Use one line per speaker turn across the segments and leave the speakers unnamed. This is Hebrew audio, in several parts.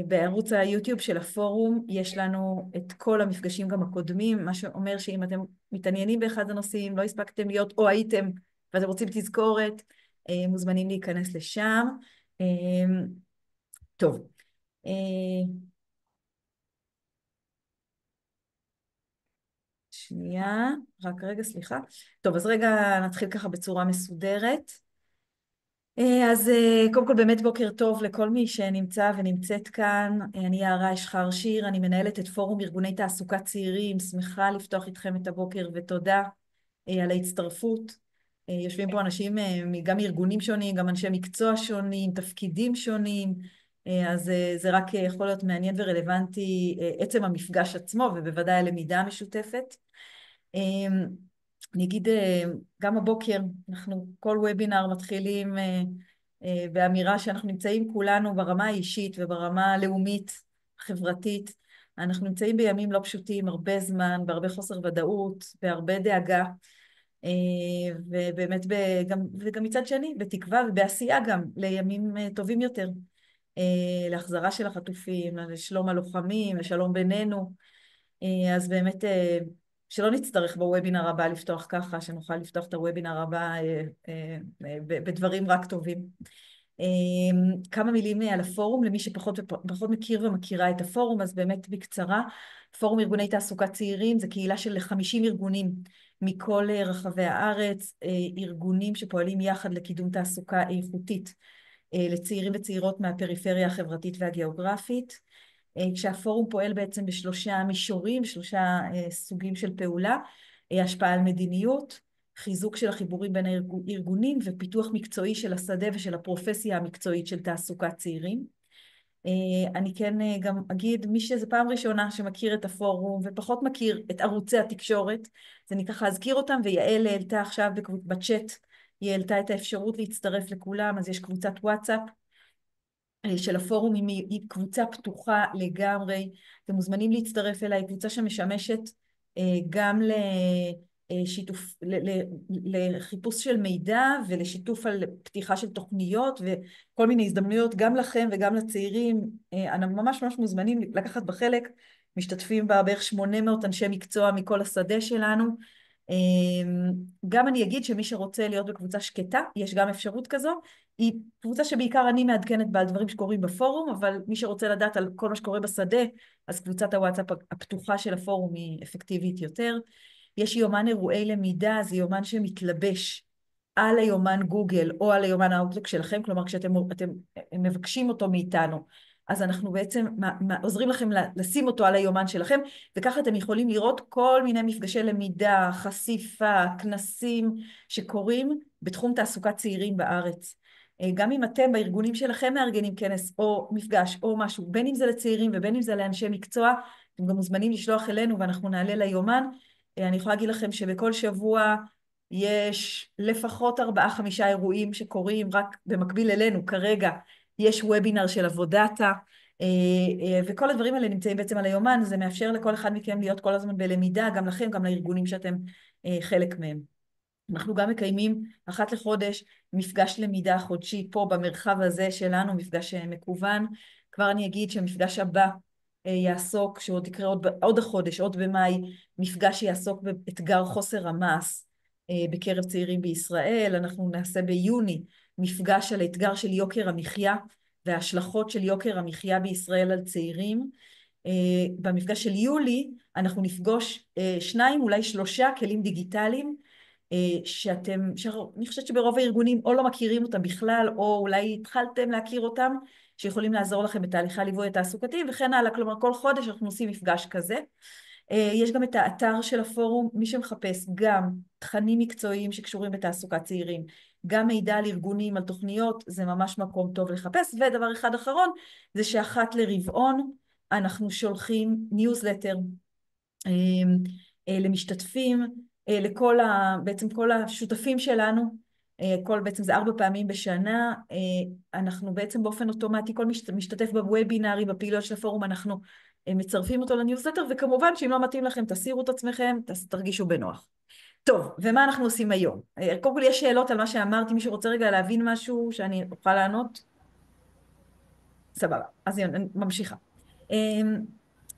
בערוץ היוטיוב של הפורום יש לנו את כל המפגשים גם הקודמים, מה שאומר שאם אתם מתעניינים באחד הנושאים, לא הספקתם להיות או הייתם ואתם רוצים תזכורת, מוזמנים להיכנס לשם. טוב, שנייה, רק רגע, סליחה. טוב, אז רגע נתחיל ככה בצורה מסודרת. אז קודם כל באמת בוקר טוב לכל מי שנמצא ונמצאת כאן. אני יערה אשחר שיר, אני מנהלת את פורום ארגוני תעסוקת צעירים, שמחה לפתוח איתכם את הבוקר ותודה על ההצטרפות. יושבים פה אנשים גם מארגונים שונים, גם אנשי מקצוע שונים, תפקידים שונים, אז זה רק יכול להיות מעניין ורלוונטי עצם המפגש עצמו ובוודאי הלמידה המשותפת. אני אגיד, גם הבוקר, אנחנו כל וובינר מתחילים באמירה שאנחנו נמצאים כולנו ברמה האישית וברמה הלאומית, חברתית. אנחנו נמצאים בימים לא פשוטים, הרבה זמן, בהרבה חוסר ודאות, בהרבה דאגה, ובאמת וגם מצד שני, בתקווה ובעשייה גם לימים טובים יותר, להחזרה של החטופים, לשלום הלוחמים, לשלום בינינו. אז באמת שלא נצטרך בוובינר הבא לפתוח ככה, שנוכל לפתוח את הוובינר הבא בדברים רק טובים. כמה מילים על הפורום, למי שפחות ופחות מכיר ומכירה את הפורום, אז באמת בקצרה, פורום ארגוני תעסוקת צעירים זה קהילה של 50 ארגונים מכל רחבי הארץ, ארגונים שפועלים יחד לקידום תעסוקה איכותית לצעירים וצעירות מהפריפריה החברתית והגיאוגרפית. כשהפורום פועל בעצם בשלושה מישורים, שלושה סוגים של פעולה, השפעה על מדיניות, חיזוק של החיבורים בין הארגונים ופיתוח מקצועי של השדה ושל הפרופסיה המקצועית של תעסוקת צעירים. אני כן גם אגיד, מי שזה פעם ראשונה שמכיר את הפורום ופחות מכיר את ערוצי התקשורת, אז אני ככה אזכיר אותם, ויעל העלתה עכשיו בצ'אט, היא העלתה את האפשרות להצטרף לכולם, אז יש קבוצת וואטסאפ, של הפורום, היא קבוצה פתוחה לגמרי, אתם מוזמנים להצטרף אליי, קבוצה שמשמשת גם לשיתוף, לחיפוש של מידע ולשיתוף על פתיחה של תוכניות וכל מיני הזדמנויות גם לכם וגם לצעירים. אנחנו ממש מוזמנים לקחת בחלק, משתתפים בה בערך 800 אנשי מקצוע מכל השדה שלנו. גם אני אגיד שמי שרוצה להיות בקבוצה שקטה, יש גם אפשרות כזו, היא קבוצה שבעיקר אני מעדכנת בה על דברים שקורים בפורום, אבל מי שרוצה לדעת על כל מה שקורה בשדה, אז קבוצת הוואטסאפ הפתוחה של הפורום היא אפקטיבית יותר. יש יומן אירועי למידה, זה יומן שמתלבש על היומן גוגל או על היומן האוטלוק שלכם, כלומר כשאתם מבקשים אותו מאיתנו, אז אנחנו בעצם עוזרים לכם לשים אותו על היומן שלכם, וככה אתם יכולים לראות כל מיני מפגשי למידה, חשיפה, כנסים שקורים בתחום תעסוקת צעירים בארץ. גם אם אתם בארגונים שלכם מארגנים כנס או מפגש או משהו, בין אם זה לצעירים ובין אם זה לאנשי מקצוע, אתם גם מוזמנים לשלוח אלינו ואנחנו נעלה ליומן. אני יכולה להגיד לכם שבכל שבוע יש לפחות 4-5 אירועים שקורים רק במקביל אלינו. כרגע יש וובינר של עבודתה, וכל הדברים האלה נמצאים בעצם על היומן. זה מאפשר לכל אחד מכם להיות כל הזמן בלמידה, גם לכם, גם לארגונים שאתם חלק מהם. אנחנו גם מקיימים אחת לחודש מפגש למידה חודשי פה במרחב הזה שלנו, מפגש מקוון. כבר אני אגיד שהמפגש הבא יעסוק, שעוד יקרה עוד החודש, עוד במאי, מפגש שיעסוק באתגר חוסר המעש בקרב צעירים בישראל. אנחנו נעשה ביוני מפגש על האתגר של יוקר המחיה וההשלכות של יוקר המחיה בישראל על צעירים. במפגש של יולי אנחנו נפגוש 2, אולי 3 כלים דיגיטליים, אני חושבת שברוב הארגונים או לא מכירים אותם בכלל, או אולי התחלתם להכיר אותם, שיכולים לעזור לכם בתהליכי הליווי התעסוקתי וכן הלאה. כלומר, כל חודש אנחנו עושים מפגש כזה. יש גם את האתר של הפורום, מי שמחפש גם תכנים מקצועיים שקשורים בתעסוקת צעירים, גם מידע על ארגונים, על תוכניות, זה ממש מקום טוב לחפש. ודבר אחד אחרון, זה שאחת לרבעון אנחנו שולחים ניוזלטר למשתתפים, בעצם כל השותפים שלנו, בעצם זה 4 פעמים בשנה. אנחנו בעצם באופן אוטומטי, כל משתתף בוובינרי, בפעילויות של הפורום, אנחנו מצרפים אותו לניוזלטר, וכמובן שאם לא מתאים לכם, תסירו את עצמכם, תרגישו בנוח. טוב, ומה אנחנו עושים היום? קודם כל יש שאלות על מה שאמרתי, מי שרוצה רגע להבין משהו שאני אוכל לענות? סבבה, אז אני ממשיכה. אמ,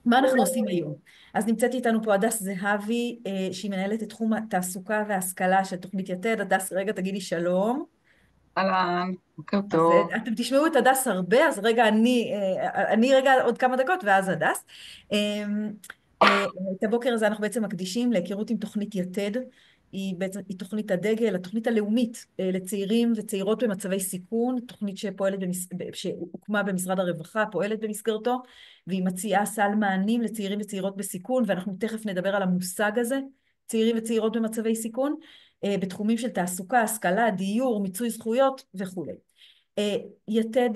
מה אנחנו עושים היום? אז נמצאת איתנו פה הדס זהבי, שהיא מנהלת את תחום התעסוקה וההשכלה של תוכנית יתד. הדס, רגע תגידי שלום.
אהלן, בוקר
אז
טוב.
אתם תשמעו את הדס הרבה, אז רגע אני רגע עוד כמה דקות, ואז הדס. אמ, את הבוקר הזה אנחנו בעצם מקדישים להיכרות עם תוכנית יתד. היא תוכנית הדגל, התוכנית הלאומית לצעירים וצעירות במצבי סיכון, תוכנית שהוקמה במשרד הרווחה, פועלת במסגרתו, והיא מציעה סל מענים לצעירים וצעירות בסיכון, ואנחנו תכף נדבר על המושג הזה, צעירים וצעירות במצבי סיכון, בתחומים של תעסוקה, השכלה, דיור, מיצוי זכויות וכולי. יתד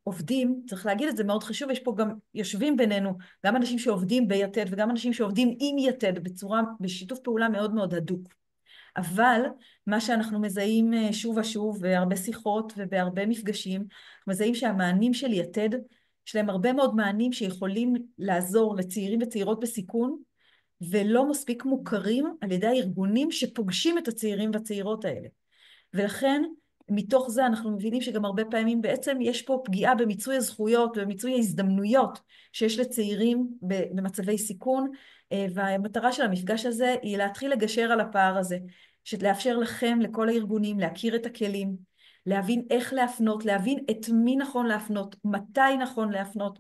עובדים, צריך להגיד את זה, מאוד חשוב, יש פה גם, יושבים בינינו, גם אנשים שעובדים ביתד וגם אנשים שעובדים עם יתד בשיתוף פעולה מאוד מאוד הדוק. אבל מה שאנחנו מזהים שוב ושוב, בהרבה שיחות ובהרבה מפגשים, אנחנו מזהים שהמענים של יתד, יש להם הרבה מאוד מענים שיכולים לעזור לצעירים וצעירות בסיכון, ולא מספיק מוכרים על ידי הארגונים שפוגשים את הצעירים והצעירות האלה. ולכן, מתוך זה אנחנו מבינים שגם הרבה פעמים בעצם יש פה פגיעה במיצוי הזכויות ובמיצוי ההזדמנויות שיש לצעירים במצבי סיכון, והמטרה של המפגש הזה היא להתחיל לגשר על הפער הזה, לאפשר לכם, לכל הארגונים, להכיר את הכלים, להבין איך להפנות, להבין את מי נכון להפנות, מתי נכון להפנות,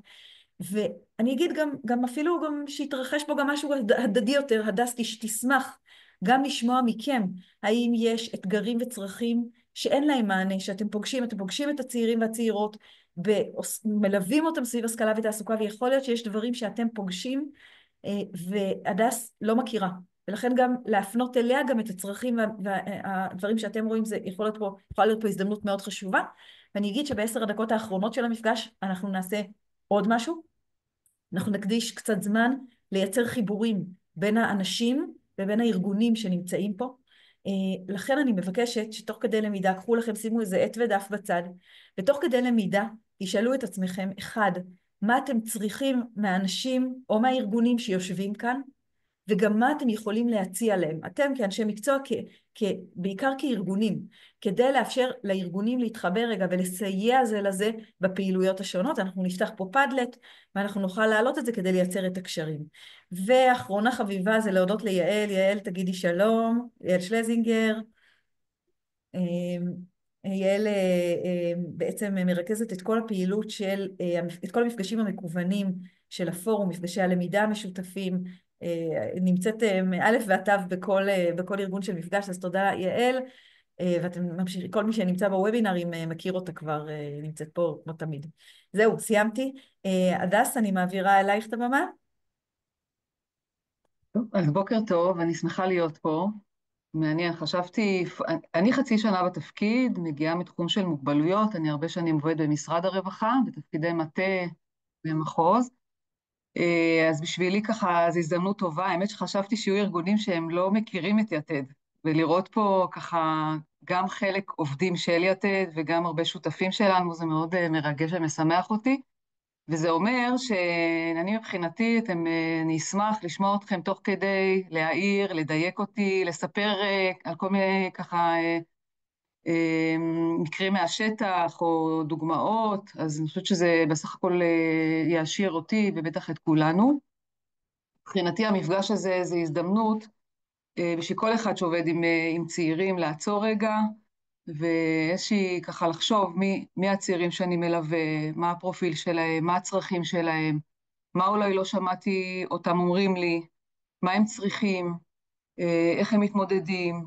ואני אגיד גם אפילו גם שיתרחש פה גם משהו הדדי יותר, הדס תשמח גם לשמוע מכם, האם יש אתגרים וצרכים שאין להם מענה, שאתם פוגשים, אתם פוגשים את הצעירים והצעירות, מלווים אותם סביב השכלה ותעסוקה, ויכול להיות שיש דברים שאתם פוגשים, והדס לא מכירה. ולכן גם להפנות אליה גם את הצרכים והדברים שאתם רואים, זה יכולה להיות פה הזדמנות מאוד חשובה. ואני אגיד שבעשר הדקות האחרונות של המפגש אנחנו נעשה עוד משהו. אנחנו נקדיש קצת זמן לייצר חיבורים בין האנשים ובין הארגונים שנמצאים פה. לכן אני מבקשת שתוך כדי למידה, קחו לכם, שימו איזה עט ודף בצד, ותוך כדי למידה תשאלו את עצמכם, אחד, מה אתם צריכים מהאנשים או מהארגונים שיושבים כאן, וגם מה אתם יכולים להציע להם. אתם כאנשי מקצוע, בעיקר כארגונים, כדי לאפשר לארגונים להתחבר רגע ולסייע זה לזה בפעילויות השונות. אנחנו נפתח פה פדלט ואנחנו נוכל להעלות את זה כדי לייצר את הקשרים. ואחרונה חביבה זה להודות ליעל. יעל, תגידי שלום. יעל שלזינגר. יעל בעצם מרכזת את כל הפעילות של, את כל המפגשים המקוונים של הפורום, מפגשי הלמידה המשותפים, נמצאת מאלף ועד תו בכל ארגון של מפגש, אז תודה יעל, ואתם ממשיכים, כל מי שנמצא בוובינרים מכיר אותה כבר, נמצאת פה כמו תמיד. זהו, סיימתי. הדס, אני מעבירה אלייך את הבמה.
טוב, אז בוקר טוב, אני שמחה להיות פה. מעניין, חשבתי, אני חצי שנה בתפקיד, מגיעה מתחום של מוגבלויות, אני הרבה שנים עובדת במשרד הרווחה, בתפקידי מטה במחוז. אז בשבילי ככה, זו הזדמנות טובה. האמת שחשבתי שיהיו ארגונים שהם לא מכירים את יתד, ולראות פה ככה גם חלק עובדים של יתד וגם הרבה שותפים שלנו, זה מאוד מרגש ומשמח אותי. וזה אומר שאני מבחינתי, אני אשמח לשמוע אתכם תוך כדי, להעיר, לדייק אותי, לספר על כל מיני ככה מקרים מהשטח או דוגמאות, אז אני חושבת שזה בסך הכל יעשיר אותי ובטח את כולנו. מבחינתי המפגש הזה זה הזדמנות בשביל כל אחד שעובד עם צעירים לעצור רגע, ואיזושהי ככה לחשוב מי הצעירים שאני מלווה, מה הפרופיל שלהם, מה הצרכים שלהם, מה אולי לא שמעתי אותם אומרים לי, מה הם צריכים, איך הם מתמודדים.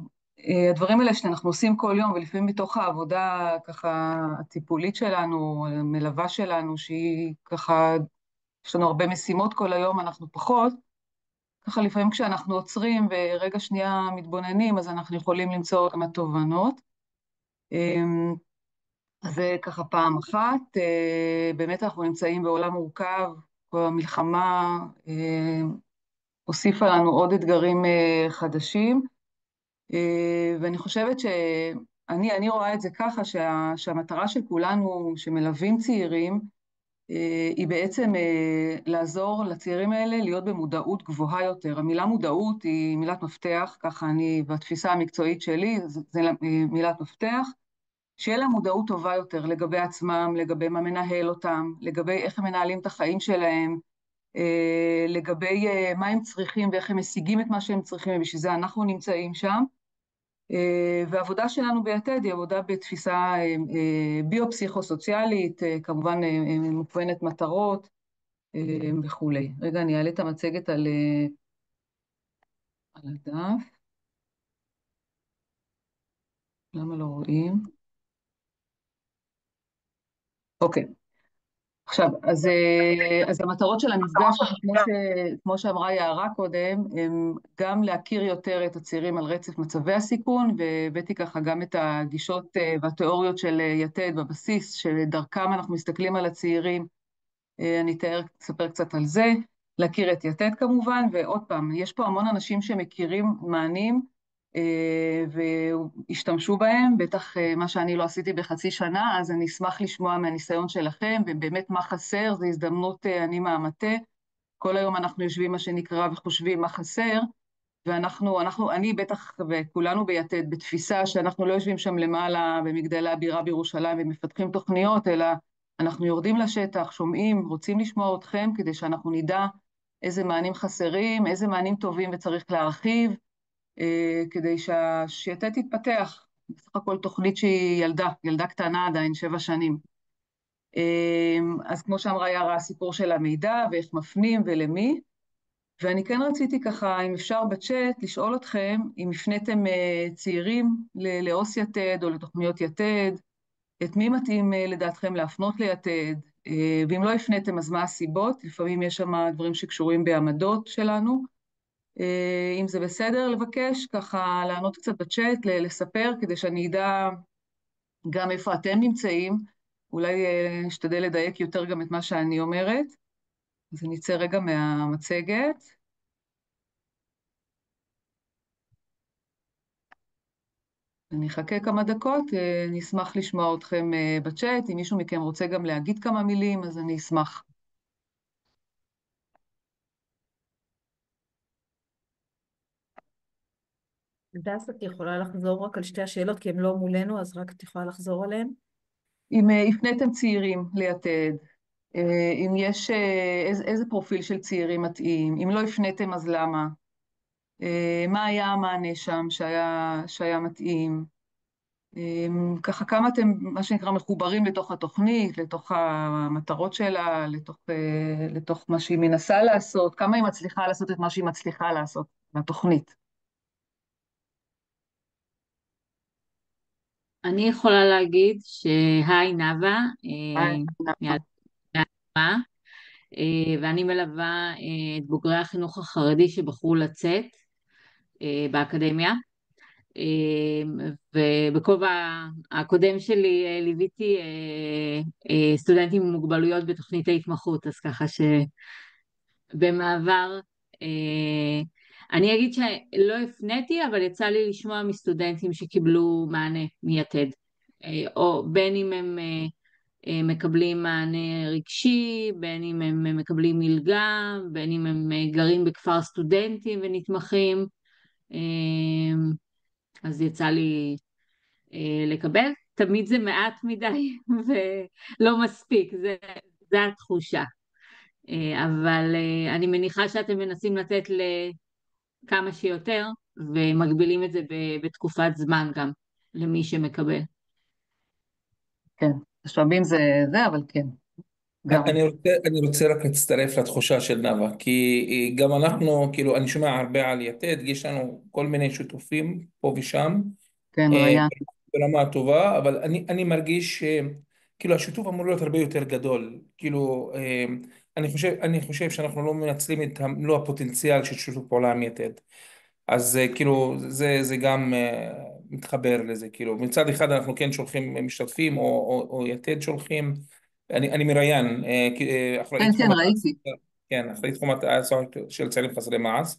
הדברים האלה שאנחנו עושים כל יום, ולפעמים מתוך העבודה ככה הטיפולית שלנו, המלווה שלנו, שהיא ככה, יש לנו הרבה משימות כל היום, אנחנו פחות, ככה לפעמים כשאנחנו עוצרים ורגע שנייה מתבוננים, אז אנחנו יכולים למצוא כמה תובנות. אז זה ככה פעם אחת. באמת אנחנו נמצאים בעולם מורכב, המלחמה הוסיפה לנו עוד אתגרים חדשים, ואני חושבת שאני רואה את זה ככה שהמטרה של כולנו שמלווים צעירים, היא בעצם לעזור לצעירים האלה להיות במודעות גבוהה יותר. המילה מודעות היא מילת מפתח, ככה אני בתפיסה המקצועית שלי, זה מילת מפתח, שיהיה להם מודעות טובה יותר לגבי עצמם, לגבי מה מנהל אותם, לגבי איך הם מנהלים את החיים שלהם, לגבי מה הם צריכים ואיך הם משיגים את מה שהם צריכים, ובשביל זה אנחנו נמצאים שם. והעבודה שלנו ביתד היא עבודה בתפיסה ביו-פסיכו-סוציאלית, כמובן מוכוונת מטרות וכולי. רגע, אני אעלה את המצגת על הדף. למה לא רואים? אוקיי. עכשיו, אז המטרות של המפגש הזה, כמו שאמרה יערה קודם, הם גם להכיר יותר את הצעירים על רצף מצבי הסיכון, והבאתי ככה גם את הגישות והתיאוריות של יתד בבסיס, שדרכם אנחנו מסתכלים על הצעירים. אני אספר קצת על זה, להכיר את יתד כמובן, ועוד פעם, יש פה המון אנשים שמכירים מענים, והשתמשו בהם, בטח מה שאני לא עשיתי בחצי שנה, אז אני אשמח לשמוע מהניסיון שלכם, ובאמת מה חסר, זו הזדמנות, אני מהמטה, כל היום אנחנו יושבים מה שנקרא וחושבים מה חסר, אני בטח וכולנו ביתד בתפיסה שאנחנו לא יושבים שם למעלה במגדלי הבירה בירושלים ומפתחים תוכניות, אלא אנחנו יורדים לשטח, שומעים, רוצים לשמוע אתכם כדי שאנחנו נדע איזה מענים חסרים, איזה מענים טובים וצריך להרחיב, כדי שיתד תתפתח. בסך הכל תוכנית שהיא ילדה קטנה עדיין, 7 שנים. אז כמו שאמרה יערה, הסיפור של המידע ואיך מפנים ולמי, ואני כן רציתי ככה, אם אפשר בצ'אט, לשאול אתכם אם הפניתם צעירים לעו"ס יתד או לתוכניות יתד, את מי מתאים לדעתכם להפנות ליתד, ואם לא הפניתם אז מה הסיבות, לפעמים יש שם דברים שקשורים בעמדות שלנו, אם זה בסדר לבקש, ככה לענות קצת בצ'אט, לספר, כדי שאני אדע גם איפה אתם נמצאים, אולי אשתדל לדייק יותר גם את מה שאני אומרת, אז אני אצא רגע מהמצגת. אני אחכה כמה דקות, אני אשמח לשמוע אתכם בצ'אט, אם מישהו מכם רוצה גם להגיד כמה מילים, אז אני אשמח.
הדס, את יכולה לחזור רק על שתי השאלות, כי הן לא מולנו, אז רק את יכולה לחזור עליהן.
אם הפניתם צעירים ליתד, אם יש איזה פרופיל של צעירים מתאים, אם לא הפניתם אז למה, מה היה המענה שם שהיה מתאים, ככה כמה אתם, מה שנקרא, מחוברים לתוך התוכנית, לתוך המטרות שלה, לתוך מה שהיא מנסה לעשות, כמה היא מצליחה לעשות את מה שהיא מצליחה לעשות בתוכנית.
אני יכולה להגיד שהי נאוה, מהתנועה, ואני מלווה את בוגרי החינוך החרדי שבחרו לצאת באקדמיה, ובכובע הקודם שלי ליוויתי סטודנטים עם מוגבלויות בתוכנית ההתמחות, אז ככה שבמעבר אני אגיד שלא הפניתי, אבל יצא לי לשמוע מסטודנטים שקיבלו מענה מיתד, או בין אם הם מקבלים מענה רגשי, בין אם הם מקבלים מלגה, בין אם הם גרים בכפר סטודנטים ונתמכים, אז יצא לי לקבל. תמיד זה מעט מדי ולא מספיק, זה התחושה. אבל אני מניחה שאתם מנסים לתת לכמה שיותר, ומגבילים את זה בתקופת זמן גם למי שמקבל.
כן, משאבים זה, אבל כן, גם.
אני רוצה רק להצטרף לתחושה של נאוה, כי גם אנחנו, כאילו, אני שומע הרבה על יתד, יש לנו כל מיני שותפים פה ושם,
כן,
אה,
ריאן.
ברמה טובה, אבל אני מרגיש כאילו השיתוף אמור להיות הרבה יותר גדול, כאילו, אני חושב שאנחנו לא מנצלים את מלוא הפוטנציאל של שיתוף פעולה עם יתד. אז כאילו זה גם מתחבר לזה, כאילו מצד אחד אנחנו כן שולחים משתתפים או יתד שולחים, אני מראיין, אחראי
כן, כן,
תחום התעסוקה,
ראיתי.
כן, אחראי תחום התעסוקה של צעירים חסרי מעש,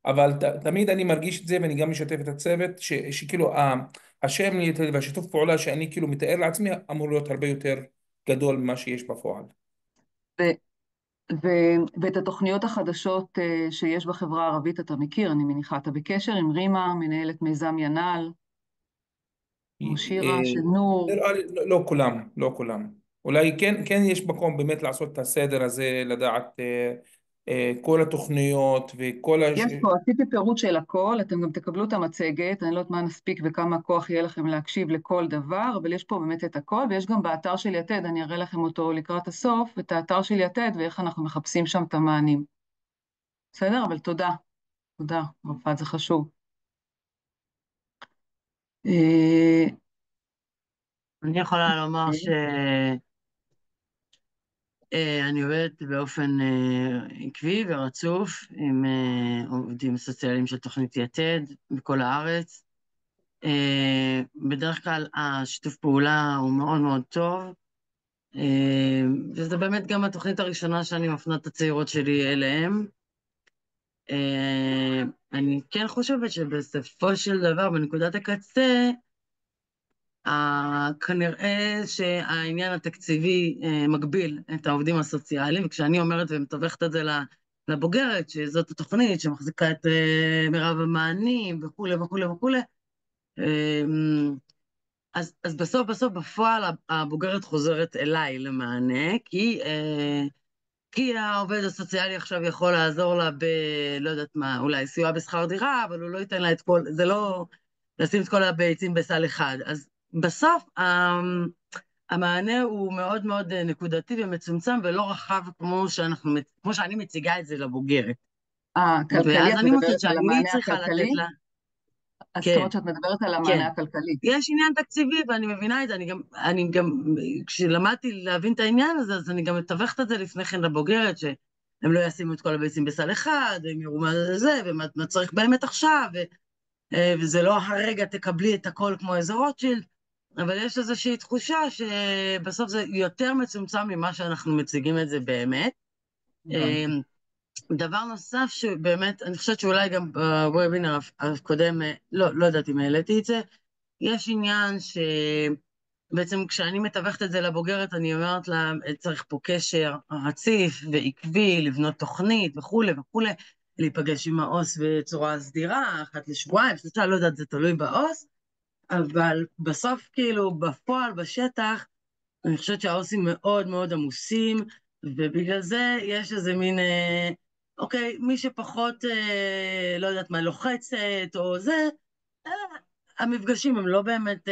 אבל תמיד אני מרגיש את זה ואני גם משתף את הצוות שכאילו השם יתד והשיתוף פעולה שאני כאילו מתאר לעצמי אמור להיות הרבה יותר גדול ממה שיש בפועל.
ואת התוכניות החדשות שיש בחברה הערבית אתה מכיר, אני מניחה, אתה בקשר עם רימה, מנהלת מיזם ינ"ל. כמו
אה,
שירה, של נור.
נראה לי לא כולם, לא כולם. אולי כן יש מקום באמת לעשות את הסדר הזה, לדעת כל התוכניות וכל
יש פה, עשיתי פירוט של הכל, אתם גם תקבלו את המצגת, אני לא יודעת מה נספיק וכמה כוח יהיה לכם להקשיב לכל דבר, אבל יש פה באמת את הכל, ויש גם באתר של יתד, אני אראה לכם אותו לקראת הסוף, את האתר של יתד ואיך אנחנו מחפשים שם את המענים. בסדר? אבל תודה, תודה, רפאת, זה חשוב. אה,
אני יכולה לומר שאני עובדת באופן עקבי ורצוף עם עובדים סוציאליים של תוכנית יתד בכל הארץ. בדרך כלל השיתוף פעולה הוא מאוד מאוד טוב, וזה באמת גם התוכנית הראשונה שאני מפנה את הצעירות שלי אליהם. אני כן חושבת שבסופו של דבר, בנקודת הקצה, כנראה שהעניין התקציבי מגביל את העובדים הסוציאליים, וכשאני אומרת ומתווכת את זה לבוגרת, שזאת התוכנית שמחזיקה את מרב המענים וכולי וכולי וכולי, אז בסוף בפועל הבוגרת חוזרת אליי למענה, כי העובד הסוציאלי עכשיו יכול לעזור לה לא יודעת מה, אולי סיוע בשכר דירה, אבל הוא לא ייתן לה את כל, זה לא לשים את כל הביצים בסל אחד. אז בסוף המענה הוא מאוד מאוד נקודתי ומצומצם ולא רחב כמו שאני מציגה את זה לבוגרת.
הכלכלי,
ואז
את
אני מוצאת
מדברת על
שאני
המענה
צריכה לתת
הכלכלי?
לה,
אז זאת
כן.
אומרת שאת מדברת על
כן,
המענה הכלכלי.
יש עניין תקציבי ואני מבינה את זה, אני גם, כשלמדתי להבין את העניין הזה, אז אני גם מתווכת את זה לפני כן לבוגרת, שהם לא ישימו את כל הביצים בסל אחד, והם יראו מה זה, ומה צריך באמת עכשיו, וזה לא הרגע תקבלי את הכל כמו איזה רוטשילד, אבל יש איזושהי תחושה שבסוף זה יותר מצומצם ממה שאנחנו מציגים את זה באמת.
הבנתי.
דבר נוסף שבאמת, אני חושבת שאולי גם בוובינר הקודם, לא יודעת אם העליתי את זה, יש עניין שבעצם כשאני מתווכת את זה לבוגרת, אני אומרת לה, צריך פה קשר רציף ועקבי, לבנות תוכנית וכולי וכולי, להיפגש עם העו"ס בצורה סדירה, אחת לשבועיים, שלושה, לא יודעת, זה תלוי בעו"ס, אבל בסוף כאילו, בפועל, בשטח, אני חושבת שהעו"סים מאוד מאוד עמוסים, ובגלל זה יש איזה מין, אוקיי, מי שפחות, לא יודעת מה, לוחצת או זה, אה, המפגשים הם לא באמת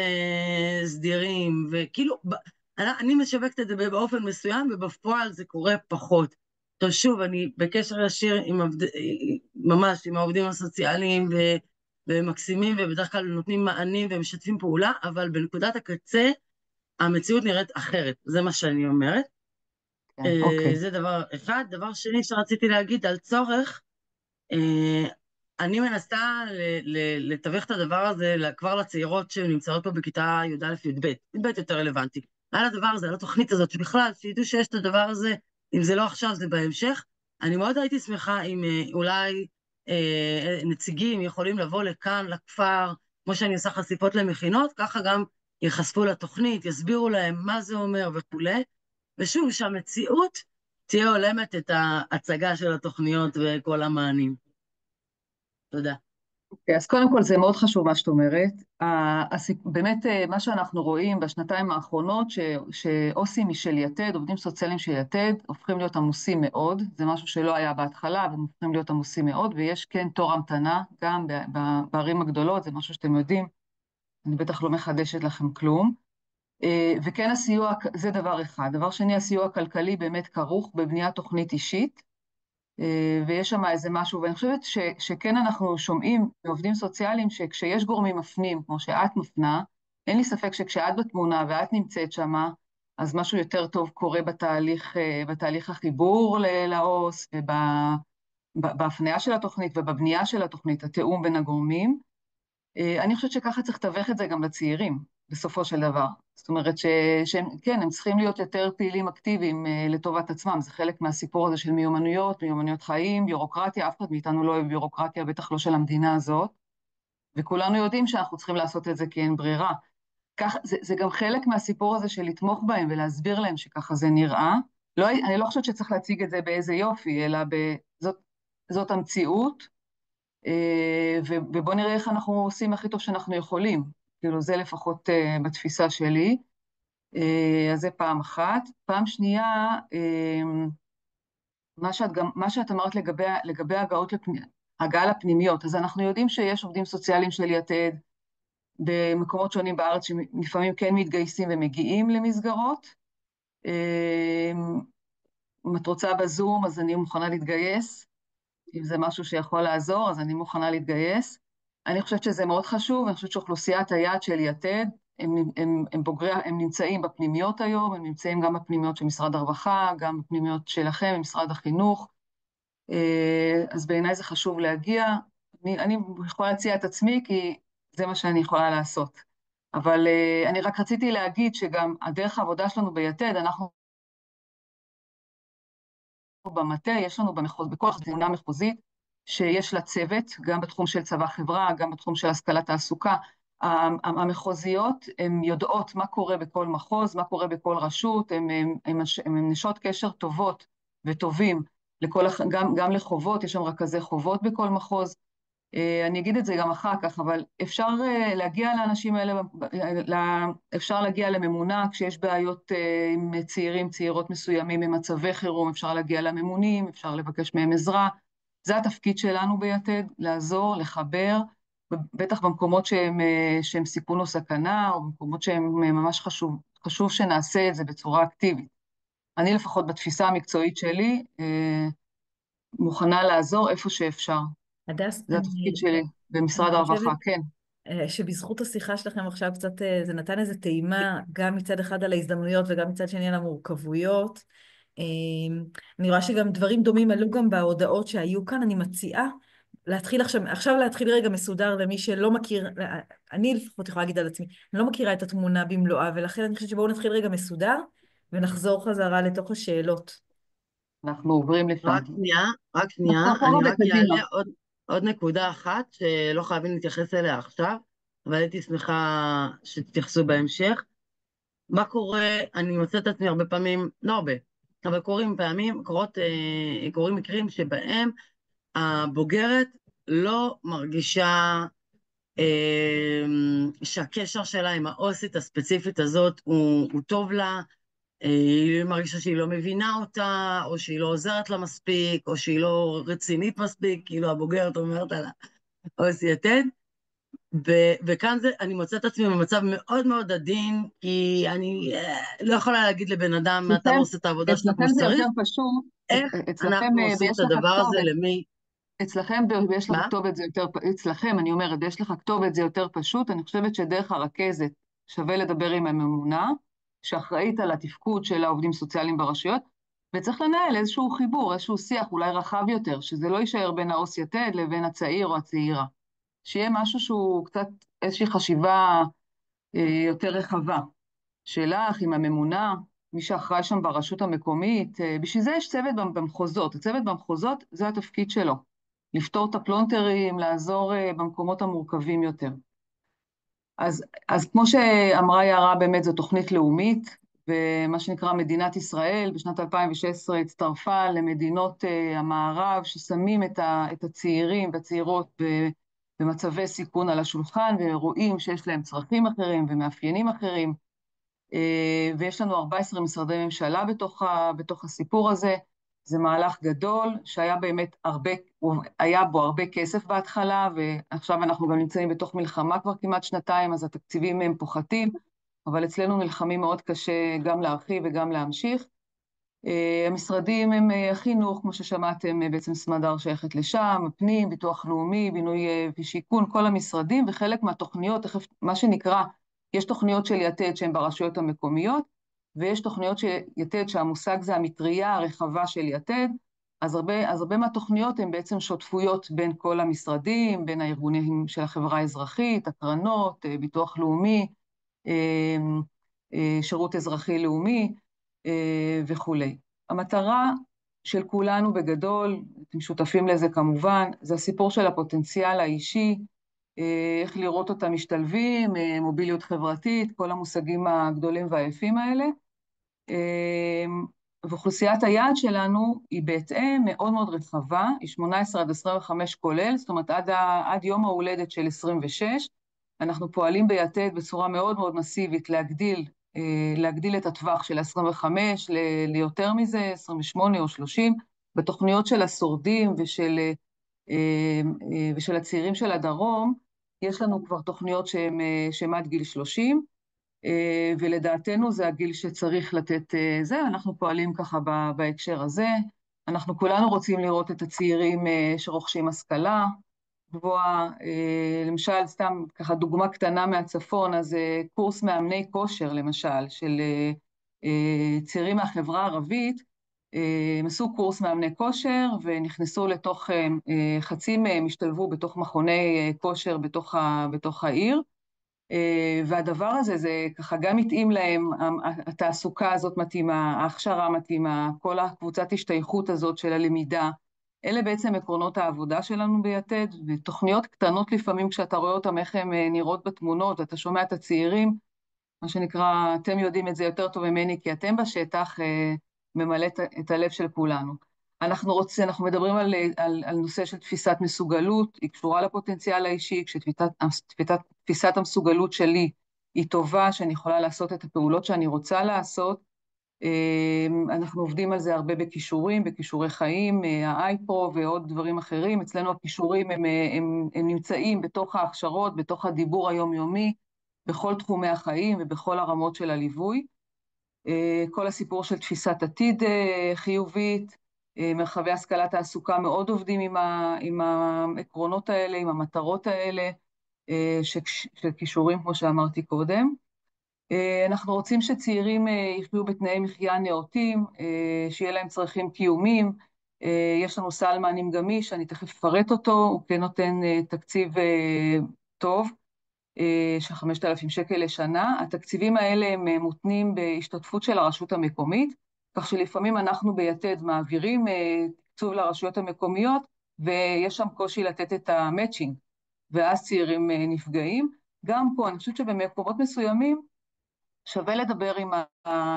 סדירים, וכאילו, אני משווקת את זה באופן מסוים, ובפועל זה קורה פחות. עכשיו שוב, אני בקשר ישיר ממש עם העובדים הסוציאליים, ומקסימים, ובדרך כלל נותנים מענים ומשתפים פעולה, אבל בנקודת הקצה, המציאות נראית אחרת, זה מה שאני אומרת.
כן, אוקיי.
זה דבר אחד. דבר שני שרציתי להגיד על צורך, אני מנסה לתווך את הדבר הזה כבר לצעירות שנמצאות פה בכיתה י"א-י"ב, י"ב יותר רלוונטי. על הדבר הזה, על התוכנית הזאת, שבכלל, שידעו שיש את הדבר הזה, אם זה לא עכשיו, זה בהמשך. אני מאוד הייתי שמחה אם אולי נציגים יכולים לבוא לכאן, לכפר, כמו שאני עושה חשיפות למכינות, ככה גם ייחשפו לתוכנית, יסבירו להם מה זה אומר וכולי. ושוב, שהמציאות תהיה הולמת את ההצגה של התוכניות וכל המענים. תודה.
אוקיי, אז קודם כל זה מאוד חשוב מה שאת אומרת. באמת מה שאנחנו רואים בשנתיים האחרונות, שעו"סים משל יתד, עובדים סוציאליים של יתד, הופכים להיות עמוסים מאוד, זה משהו שלא היה בהתחלה, אבל הם הופכים להיות עמוסים מאוד, ויש כן תור המתנה, גם בערים הגדולות, זה משהו שאתם יודעים, אני בטח לא מחדשת לכם כלום. וכן הסיוע, זה דבר אחד. דבר שני, הסיוע הכלכלי באמת כרוך בבניית תוכנית אישית, ויש שם איזה משהו, ואני חושבת שכן אנחנו שומעים מעובדים סוציאליים שכשיש גורמים מפנים, כמו שאת מפנה, אין לי ספק שכשאת בתמונה ואת נמצאת שם, אז משהו יותר טוב קורה בתהליך החיבור לעו"ס, ובהפניה של התוכנית ובבנייה של התוכנית, התיאום בין הגורמים. אני חושבת שככה צריך לתווך את זה גם לצעירים, בסופו של דבר. זאת אומרת שהם, כן, הם צריכים להיות יותר פעילים אקטיביים לטובת עצמם, זה חלק מהסיפור הזה של מיומנויות חיים, ביורוקרטיה, אף אחד מאיתנו לא אוהב ביורוקרטיה, בטח לא של המדינה הזאת, וכולנו יודעים שאנחנו צריכים לעשות את זה כי אין ברירה. זה גם חלק מהסיפור הזה של לתמוך בהם ולהסביר להם שככה זה נראה. אני לא חושבת שצריך להציג את זה באיזה יופי, אלא זאת המציאות, ובוא נראה איך אנחנו עושים הכי טוב שאנחנו יכולים. כאילו זה לפחות בתפיסה שלי. אז זה פעם אחת. פעם שנייה, מה שאת אמרת לגבי הגעה לפנימיות, אז אנחנו יודעים שיש עובדים סוציאליים של יתד במקומות שונים בארץ שלפעמים כן מתגייסים ומגיעים למסגרות. אם את רוצה בזום, אז אני מוכנה להתגייס. אם זה משהו שיכול לעזור, אז אני מוכנה להתגייס. אני חושבת שזה מאוד חשוב, אני חושבת שאוכלוסיית היעד של יתד, הם נמצאים בפנימיות היום, הם נמצאים גם בפנימיות של משרד הרווחה, גם בפנימיות שלכם, במשרד החינוך. אז בעיניי זה חשוב להגיע. אני יכולה להציע את עצמי, כי זה מה שאני יכולה לעשות. אבל אני רק רציתי להגיד שגם הדרך העבודה שלנו ביתד, אנחנו במטה, יש לנו בכל תמונה מחוזית, שיש לה צוות, גם בתחום של צבא חברה, גם בתחום של השכלת תעסוקה. המחוזיות, הן יודעות מה קורה בכל מחוז, מה קורה בכל רשות, הן נשות קשר טובות וטובים, גם לחובות, יש שם רכזי חובות בכל מחוז. אני אגיד את זה גם אחר כך, אבל אפשר להגיע לאנשים האלה, אפשר להגיע לממונה כשיש בעיות עם צעירים, צעירות מסוימים במצבי חירום, אפשר להגיע לממונים, אפשר לבקש מהם עזרה. זה התפקיד שלנו ביתד, לעזור, לחבר, בטח במקומות שהם סיכון או סכנה, או במקומות שהם ממש חשוב שנעשה את זה בצורה אקטיבית. אני לפחות בתפיסה המקצועית שלי, מוכנה לעזור איפה שאפשר.
הדס,
זה התפקיד שלי
אני
במשרד הרווחה,
חושבת
כן.
שבזכות השיחה שלכם עכשיו קצת זה נתן איזו טעימה, גם מצד אחד על ההזדמנויות וגם מצד שני על המורכבויות. אני רואה שגם דברים דומים עלו גם בהודעות שהיו כאן. אני מציעה להתחיל עכשיו להתחיל רגע מסודר למי שלא מכיר, אני לפחות יכולה להגיד על עצמי, אני לא מכירה את התמונה במלואה, ולכן אני חושבת שבואו נתחיל רגע מסודר ונחזור חזרה לתוך השאלות.
אנחנו עוברים לשם.
רק שנייה,
אנחנו
אני
אחורה
רק
וקדימה.
אעלה עוד נקודה אחת שלא חייבים להתייחס אליה עכשיו, אבל הייתי שמחה שתתייחסו בהמשך. מה קורה, אני מוצאת את עצמי הרבה פעמים, לא הרבה, אבל קורים מקרים שבהם הבוגרת לא מרגישה שהקשר שלה עם העו"סית הספציפית הזאת הוא טוב לה, היא מרגישה שהיא לא מבינה אותה, או שהיא לא עוזרת לה מספיק, או שהיא לא רצינית מספיק, כאילו הבוגרת אומרת על העו"סי יתד. וכאן אני מוצאת את עצמי במצב מאוד מאוד עדין, כי אני לא יכולה להגיד לבן אדם, אתה לא עושה את העבודה שלך כמו
אצלכם זה
שצריך,
יותר פשוט,
איך
אצלכם
אנחנו עושים
ויש
את
לך
הדבר הזה
כתובת,
למי?
אצלכם ויש לך
מה?
כתובת זה יותר, אצלכם אני אומרת, ויש לך כתובת זה יותר פשוט, אני חושבת שדרך הרכזת שווה לדבר עם הממונה, שאחראית על התפקוד של העובדים סוציאליים ברשויות, וצריך לנהל איזשהו חיבור, איזשהו שיח אולי רחב יותר, שזה לא יישאר בין העו"ס יתד לבין הצעיר או הצעירה. שיהיה משהו שהוא קצת איזושהי חשיבה יותר רחבה. שלך עם הממונה, מי שאחראי שם ברשות המקומית, בשביל זה יש צוות במחוזות. הצוות במחוזות זה התפקיד שלו, לפתור את הפלונטרים, לעזור במקומות המורכבים יותר. אז כמו שאמרה יערה, באמת זו תוכנית לאומית, ומה שנקרא מדינת ישראל בשנת 2016 הצטרפה למדינות המערב ששמים את הצעירים והצעירות במצבי סיכון על השולחן, ורואים שיש להם צרכים אחרים ומאפיינים אחרים, ויש לנו 14 משרדי ממשלה בתוך הסיפור הזה. זה מהלך גדול שהיה באמת היה בו הרבה כסף בהתחלה, ועכשיו אנחנו גם נמצאים בתוך מלחמה כבר כמעט שנתיים, אז התקציבים הם פוחתים, אבל אצלנו נלחמים מאוד קשה גם להרחיב וגם להמשיך. המשרדים הם החינוך, כמו ששמעתם, בעצם סמדר שייכת לשם, הפנים, ביטוח לאומי, בינוי ושיכון, כל המשרדים, וחלק מהתוכניות, מה שנקרא, יש תוכניות של יתד שהן ברשויות המקומיות, ויש תוכניות של יתד שהמושג זה המטריה הרחבה של יתד, אז הרבה מהתוכניות הן בעצם שותפויות בין כל המשרדים, בין הארגונים של החברה האזרחית, הקרנות, ביטוח לאומי, שירות אזרחי לאומי וכולי. המטרה של כולנו בגדול, אתם שותפים לזה כמובן, זה הסיפור של הפוטנציאל האישי, איך לראות אותם משתלבים, מוביליות חברתית, כל המושגים הגדולים והיפים האלה. ואוכלוסיית היעד שלנו היא בהתאם מאוד מאוד רחבה, היא 18 עד 25 כולל, זאת אומרת עד יום ההולדת של 26, אנחנו פועלים ביתד בצורה מאוד מאוד מסיבית להגדיל את הטווח של 25 ליותר מזה, 28 או 30, בתוכניות של השורדים ושל הצעירים של הדרום. יש לנו כבר תוכניות שהן עד גיל 30, ולדעתנו זה הגיל שצריך לתת זה, אנחנו פועלים ככה בהקשר הזה. אנחנו כולנו רוצים לראות את הצעירים שרוכשים השכלה גבוהה, למשל, סתם ככה דוגמה קטנה מהצפון, אז קורס מאמני כושר, למשל, של צעירים מהחברה הערבית, הם עשו קורס מאמני כושר ונכנסו לתוך, חצי מהם השתלבו בתוך מכוני כושר בתוך העיר, והדבר הזה, זה ככה גם מתאים להם, התעסוקה הזאת מתאימה, ההכשרה מתאימה, כל הקבוצת השתייכות הזאת של הלמידה. אלה בעצם עקרונות העבודה שלנו ביתד, ותוכניות קטנות לפעמים כשאתה רואה אותם איך הן נראות בתמונות, אתה שומע את הצעירים, מה שנקרא, אתם יודעים את זה יותר טוב ממני, כי אתם בשטח ממלא את הלב של כולנו. אנחנו מדברים על נושא של תפיסת מסוגלות, היא קשורה לפוטנציאל האישי, כשתפיסת המסוגלות שלי היא טובה, שאני יכולה לעשות את הפעולות שאני רוצה לעשות. אנחנו עובדים על זה הרבה בכישורי חיים, האייפרו ועוד דברים אחרים. אצלנו הכישורים הם נמצאים בתוך ההכשרות, בתוך הדיבור היומיומי, בכל תחומי החיים ובכל הרמות של הליווי. כל הסיפור של תפיסת עתיד חיובית, מרחבי השכלת תעסוקה מאוד עובדים עם העקרונות האלה, עם המטרות האלה, של כישורים, כמו שאמרתי קודם. אנחנו רוצים שצעירים יחיו בתנאי מחיה נאותים, שיהיה להם צרכים קיומיים. יש לנו סל מענים גמיש, אני תכף אפרט אותו, הוא כן נותן תקציב טוב, של 5,000 שקל לשנה. התקציבים האלה הם מותנים בהשתתפות של הרשות המקומית, כך שלפעמים אנחנו ביתד מעבירים תקצוב לרשויות המקומיות, ויש שם קושי לתת את המאצ'ינג, ואז צעירים נפגעים. גם פה, אני חושבת שבמקומות מסוימים, שווה לדבר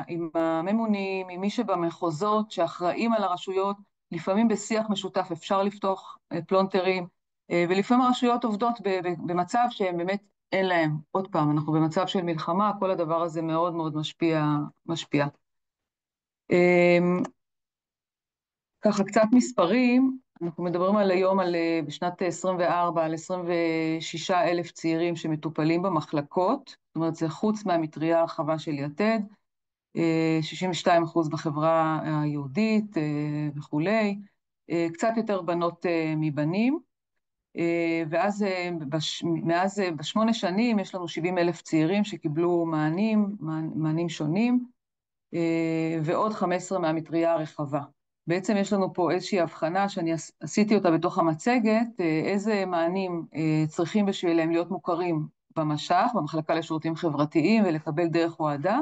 עם הממונים, עם מי שבמחוזות שאחראים על הרשויות, לפעמים בשיח משותף אפשר לפתוח פלונטרים, ולפעמים הרשויות עובדות במצב שהם באמת אין להם. עוד פעם, אנחנו במצב של מלחמה, כל הדבר הזה מאוד מאוד משפיע. ככה קצת מספרים, אנחנו מדברים על היום, בשנת 24, על 26,000 צעירים שמטופלים במחלקות, זאת אומרת, זה חוץ מהמטריה הרחבה של יתד, 62% בחברה היהודית וכולי, קצת יותר בנות מבנים, ואז מאז ב8 שנים יש לנו 70,000 צעירים שקיבלו מענים שונים, ועוד 15 מהמטריה הרחבה. בעצם יש לנו פה איזושהי הבחנה שאני עשיתי אותה בתוך המצגת, איזה מענים צריכים בשבילם להיות מוכרים במש"ח, במחלקה לשירותים חברתיים, ולקבל דרך הועדה,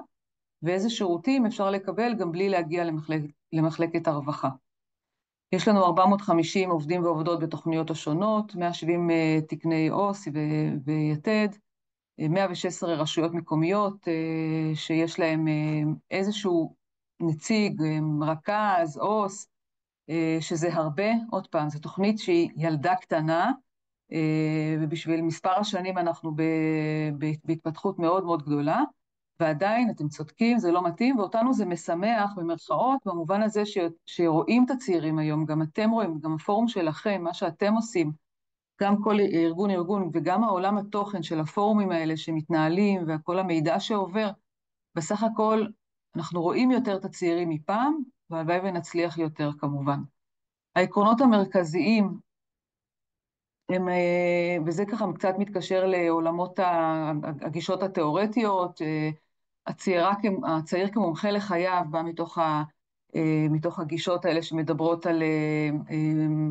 ואיזה שירותים אפשר לקבל גם בלי להגיע למחלקת הרווחה. יש לנו 450 עובדים ועובדות בתוכניות השונות, 170 תקני עו"ס ויתד, 116 רשויות מקומיות שיש להם איזשהו נציג, רכז, עו"ס, שזה הרבה. עוד פעם, זו תוכנית שהיא ילדה קטנה, ובשביל מספר השנים אנחנו בהתפתחות מאוד מאוד גדולה, ועדיין, אתם צודקים, זה לא מתאים, ואותנו זה משמח במרכאות, במובן הזה שרואים את הצעירים היום, גם אתם רואים, גם הפורום שלכם, מה שאתם עושים, גם כל ארגון, וגם העולם התוכן של הפורומים האלה שמתנהלים, וכל המידע שעובר, בסך הכל אנחנו רואים יותר את הצעירים מפעם, והלוואי ונצליח יותר כמובן. העקרונות המרכזיים, וזה ככה קצת מתקשר לעולמות הגישות התיאורטיות, הצעיר כמומחה לחייו בא מתוך הגישות האלה שמדברות על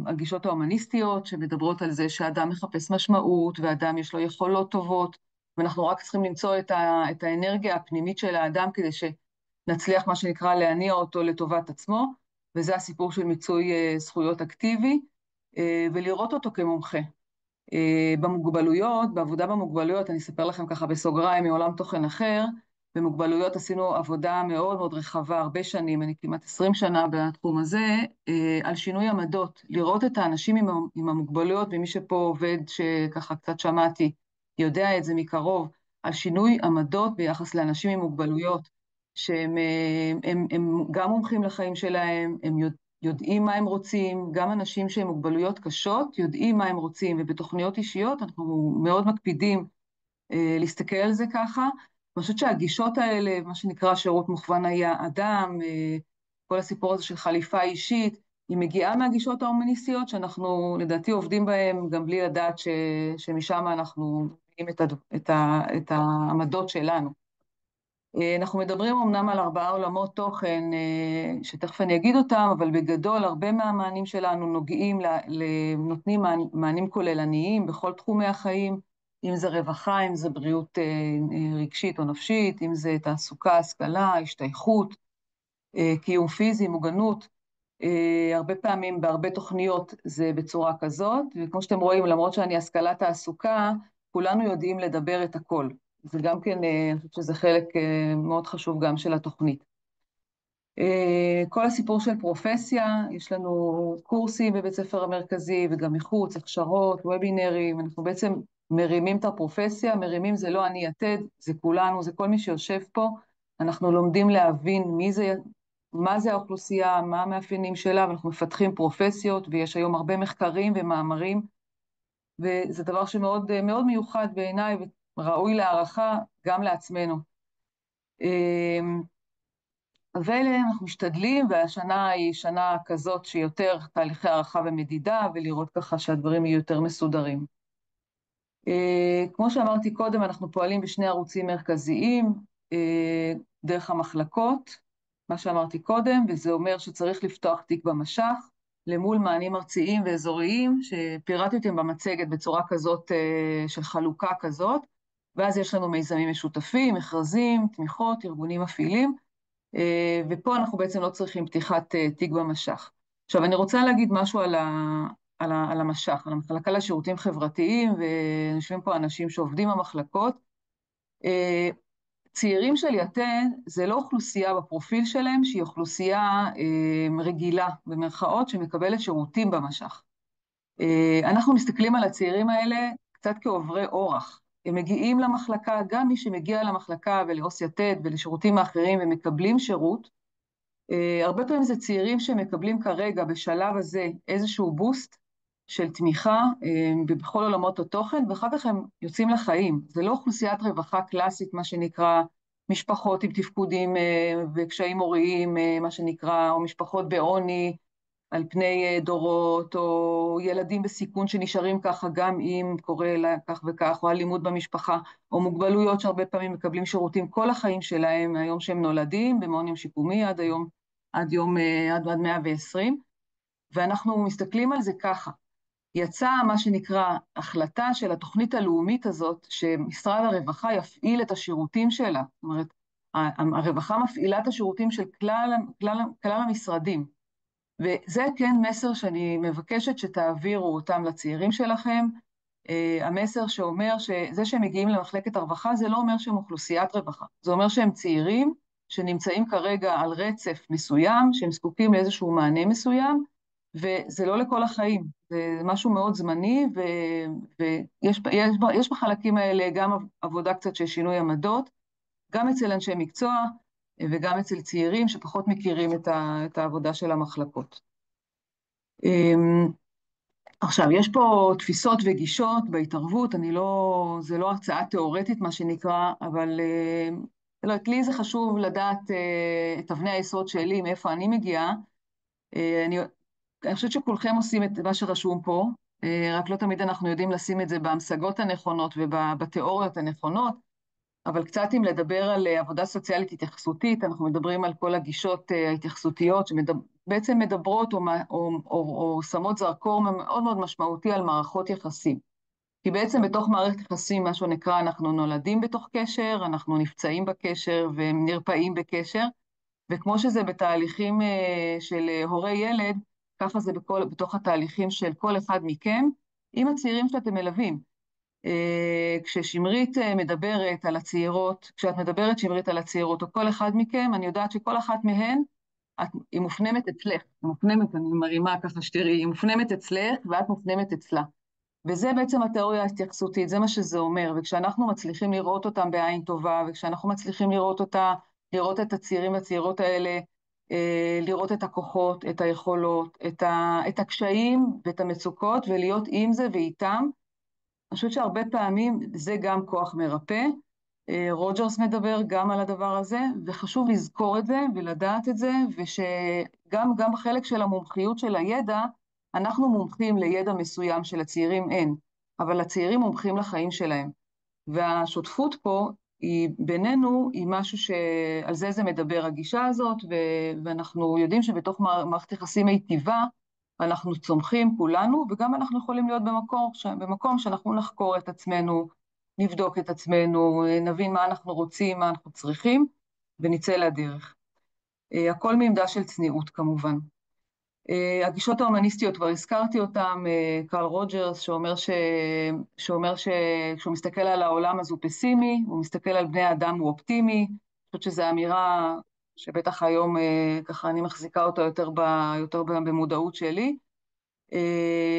הגישות ההומניסטיות, שמדברות על זה שאדם מחפש משמעות, ואדם יש לו יכולות טובות, ואנחנו רק צריכים למצוא את האנרגיה הפנימית של האדם, כדי שנצליח מה שנקרא להניע אותו לטובת עצמו, וזה הסיפור של מיצוי זכויות אקטיבי, ולראות אותו כמומחה. במוגבלויות, בעבודה במוגבלויות, אני אספר לכם ככה בסוגריים מעולם תוכן אחר, במוגבלויות עשינו עבודה מאוד מאוד רחבה, הרבה שנים, אני כמעט 20 שנה בתחום הזה, על שינוי עמדות, לראות את האנשים עם המוגבלויות, ומי שפה עובד שככה קצת שמעתי, יודע את זה מקרוב, על שינוי עמדות ביחס לאנשים עם מוגבלויות, שהם הם גם מומחים לחיים שלהם, הם יודעים מה הם רוצים, גם אנשים שהם מוגבלויות קשות יודעים מה הם רוצים, ובתוכניות אישיות אנחנו מאוד מקפידים להסתכל על זה ככה. אני חושבת שהגישות האלה, מה שנקרא שירות מוכוון היה אדם, כל הסיפור הזה של חליפה אישית, היא מגיעה מהגישות ההומניסטיות שאנחנו לדעתי עובדים בהן גם בלי לדעת שמשם אנחנו מביאים את העמדות שלנו. אנחנו מדברים אמנם על 4 עולמות תוכן, שתכף אני אגיד אותם, אבל בגדול הרבה מהמענים שלנו נותנים מענים כוללניים בכל תחומי החיים, אם זה רווחה, אם זה בריאות רגשית או נפשית, אם זה תעסוקה, השכלה, השתייכות, קיום פיזי, מוגנות. הרבה פעמים בהרבה תוכניות זה בצורה כזאת, וכמו שאתם רואים, למרות שאני השכלת תעסוקה, כולנו יודעים לדבר את הכל. זה גם כן, אני חושבת שזה חלק מאוד חשוב גם של התוכנית. כל הסיפור של פרופסיה, יש לנו קורסים בבית ספר המרכזי וגם מחוץ, הכשרות, וובינרים, אנחנו בעצם מרימים את הפרופסיה, מרימים זה לא אני יתד, זה כולנו, זה כל מי שיושב פה, אנחנו לומדים להבין מה זה האוכלוסייה, מה המאפיינים שלה, ואנחנו מפתחים פרופסיות, ויש היום הרבה מחקרים ומאמרים, וזה דבר שמאוד מאוד מיוחד בעיניי, וראוי להערכה גם לעצמנו. ואנחנו משתדלים, והשנה היא שנה כזאת שיותר תהליכי הערכה ומדידה, ולראות ככה שהדברים יהיו יותר מסודרים. כמו שאמרתי קודם, אנחנו פועלים בשני ערוצים מרכזיים, דרך המחלקות, מה שאמרתי קודם, וזה אומר שצריך לפתוח תיק במשך, למול מענים ארציים ואזוריים, שפירטתי אותם במצגת בצורה כזאת, של חלוקה כזאת, ואז יש לנו מיזמים משותפים, מכרזים, תמיכות, ארגונים מפעילים, ופה אנחנו בעצם לא צריכים פתיחת תיק במשך. עכשיו, אני רוצה להגיד משהו על המשך, על המחלקה לשירותים חברתיים, ויושבים פה אנשים שעובדים במחלקות. צעירים של יתד זה לא אוכלוסייה בפרופיל שלהם, שהיא אוכלוסייה רגילה, במרכאות, שמקבלת שירותים במשך. אנחנו מסתכלים על הצעירים האלה קצת כעוברי אורח. הם מגיעים למחלקה, גם מי שמגיע למחלקה ולעו"ס יתד ולשירותים האחרים ומקבלים שירות, הרבה פעמים זה צעירים שמקבלים כרגע בשלב הזה איזשהו בוסט של תמיכה בכל עולמות התוכן, ואחר כך הם יוצאים לחיים. זה לא אוכלוסיית רווחה קלאסית, מה שנקרא משפחות עם תפקודים וקשיים הוריים, מה שנקרא, או משפחות בעוני על פני דורות, או ילדים בסיכון שנשארים ככה גם אם קורה לה כך וכך, או אלימות במשפחה, או מוגבלויות שהרבה פעמים מקבלים שירותים כל החיים שלהם, מהיום שהם נולדים, במעון יום שיקומי עד 120, ואנחנו מסתכלים על זה ככה. יצא מה שנקרא החלטה של התוכנית הלאומית הזאת, שמשרד הרווחה יפעיל את השירותים שלה. זאת אומרת, הרווחה מפעילה את השירותים של כלל המשרדים. וזה כן מסר שאני מבקשת שתעבירו אותם לצעירים שלכם. המסר שאומר שזה שהם מגיעים למחלקת הרווחה, זה לא אומר שהם אוכלוסיית רווחה. זה אומר שהם צעירים שנמצאים כרגע על רצף מסוים, שהם זקוקים לאיזשהו מענה מסוים, וזה לא לכל החיים, זה משהו מאוד זמני, ויש בחלקים האלה גם עבודה קצת של שינוי עמדות, גם אצל אנשי מקצוע וגם אצל צעירים שפחות מכירים את העבודה של המחלקות. עכשיו, יש פה תפיסות וגישות בהתערבות, זה לא הרצאה תיאורטית מה שנקרא, אבל לי זה חשוב לדעת את אבני היסוד שלי, מאיפה אני מגיעה. אני חושבת שכולכם עושים את מה שרשום פה, רק לא תמיד אנחנו יודעים לשים את זה בהמשגות הנכונות ובתיאוריות הנכונות, אבל קצת אם לדבר על עבודה סוציאלית התייחסותית, אנחנו מדברים על כל הגישות ההתייחסותיות, שבעצם מדברות או שמות זרקור מאוד מאוד משמעותי על מערכות יחסים. כי בעצם בתוך מערכת יחסים, מה שנקרא, אנחנו נולדים בתוך קשר, אנחנו נפצעים בקשר ונרפאים בקשר, וכמו שזה בתהליכים של הורי ילד, ככה זה בתוך התהליכים של כל אחד מכם, עם הצעירים שאתם מלווים. כששמרית מדברת על הצעירות, כשאת מדברת שמרית על הצעירות, או כל אחד מכם, אני יודעת שכל אחת מהן, היא מופנמת אצלך, היא מופנמת, אני מרימה ככה שתראי, היא מופנמת אצלך ואת מופנמת אצלה. וזה בעצם התיאוריה ההתייחסותית, זה מה שזה אומר, וכשאנחנו מצליחים לראות אותם בעין טובה, וכשאנחנו מצליחים לראות את הצעירים והצעירות האלה, לראות את הכוחות, את היכולות, את הקשיים ואת המצוקות, ולהיות עם זה ואיתם, אני חושבת שהרבה פעמים זה גם כוח מרפא. רוג'רס מדבר גם על הדבר הזה, וחשוב לזכור את זה ולדעת את זה, ושגם בחלק של המומחיות של הידע, אנחנו מומחים לידע מסוים של אין, אבל הצעירים מומחים לחיים שלהם. והשותפות פה היא בינינו, היא משהו שעל זה מדבר הגישה הזאת, ואנחנו יודעים שבתוך מערכת יחסים מיטיבה, אנחנו צומחים כולנו, וגם אנחנו יכולים להיות במקום שאנחנו נחקור את עצמנו, נבדוק את עצמנו, נבין מה אנחנו רוצים, מה אנחנו צריכים, ונצא לדרך. הכל מעמדה של צניעות כמובן. הגישות ההומניסטיות, כבר הזכרתי אותם, קרל רוג'רס, שאומר שכשהוא מסתכל על העולם אז הוא פסימי, הוא מסתכל על בני האדם הוא אופטימי, אני חושבת שזו אמירה שבטח היום ככה אני מחזיקה אותה יותר במודעות שלי.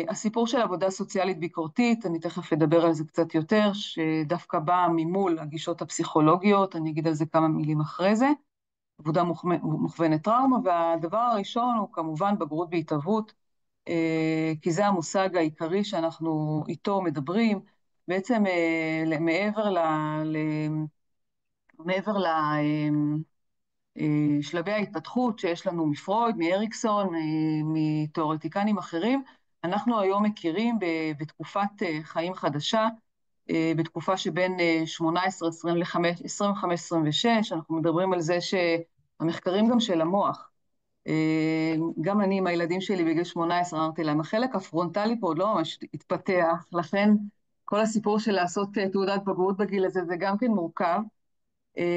הסיפור של עבודה סוציאלית ביקורתית, אני תכף אדבר על זה קצת יותר, שדווקא באה ממול הגישות הפסיכולוגיות, אני אגיד על זה כמה מילים אחרי זה, עבודה מוכוונת טראומה, והדבר הראשון הוא כמובן בגרות בהתהוות, כי זה המושג העיקרי שאנחנו איתו מדברים, בעצם מעבר לשלבי ההתפתחות שיש לנו מפרויד, מאריקסון, מתיאורטיקנים אחרים, אנחנו היום מכירים בתקופת חיים חדשה, בתקופה שבין 18, 25, 25, 26, אנחנו מדברים על זה שהמחקרים גם של המוח, גם אני עם הילדים שלי בגיל 18 אמרתי להם, החלק הפרונטלי פה עוד לא ממש התפתח, לכן כל הסיפור של לעשות תעודת בגרות בגיל הזה זה גם כן מורכב,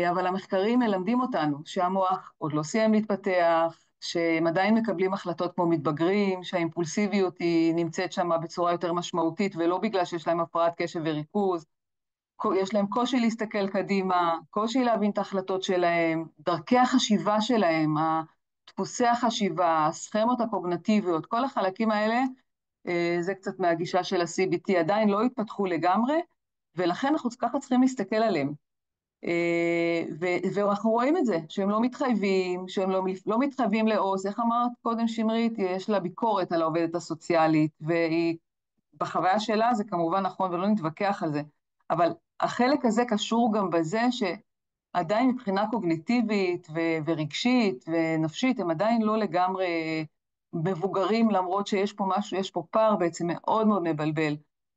אבל המחקרים מלמדים אותנו שהמוח עוד לא סיים להתפתח, שהם עדיין מקבלים החלטות כמו מתבגרים, שהאימפולסיביות היא נמצאת שם בצורה יותר משמעותית, ולא בגלל שיש להם הפרעת קשב וריכוז, יש להם קושי להסתכל קדימה, קושי להבין את ההחלטות שלהם, דרכי החשיבה שלהם, דפוסי החשיבה, הסכמות הקוגנטיביות, כל החלקים האלה, זה קצת מהגישה של ה-CBT, עדיין לא התפתחו לגמרי, ולכן אנחנו ככה צריכים להסתכל עליהם. ואנחנו רואים את זה, שהם לא מתחייבים, שהם לא מתחייבים לעוז, איך אמרת קודם שמרית, יש לה ביקורת על העובדת הסוציאלית, והיא בחוויה שלה זה כמובן נכון ולא נתווכח על זה, אבל החלק הזה קשור גם בזה שעדיין מבחינה קוגניטיבית ורגשית ונפשית, הם עדיין לא לגמרי מבוגרים, למרות שיש פה משהו, יש פה פער בעצם מאוד מאוד מבלבל.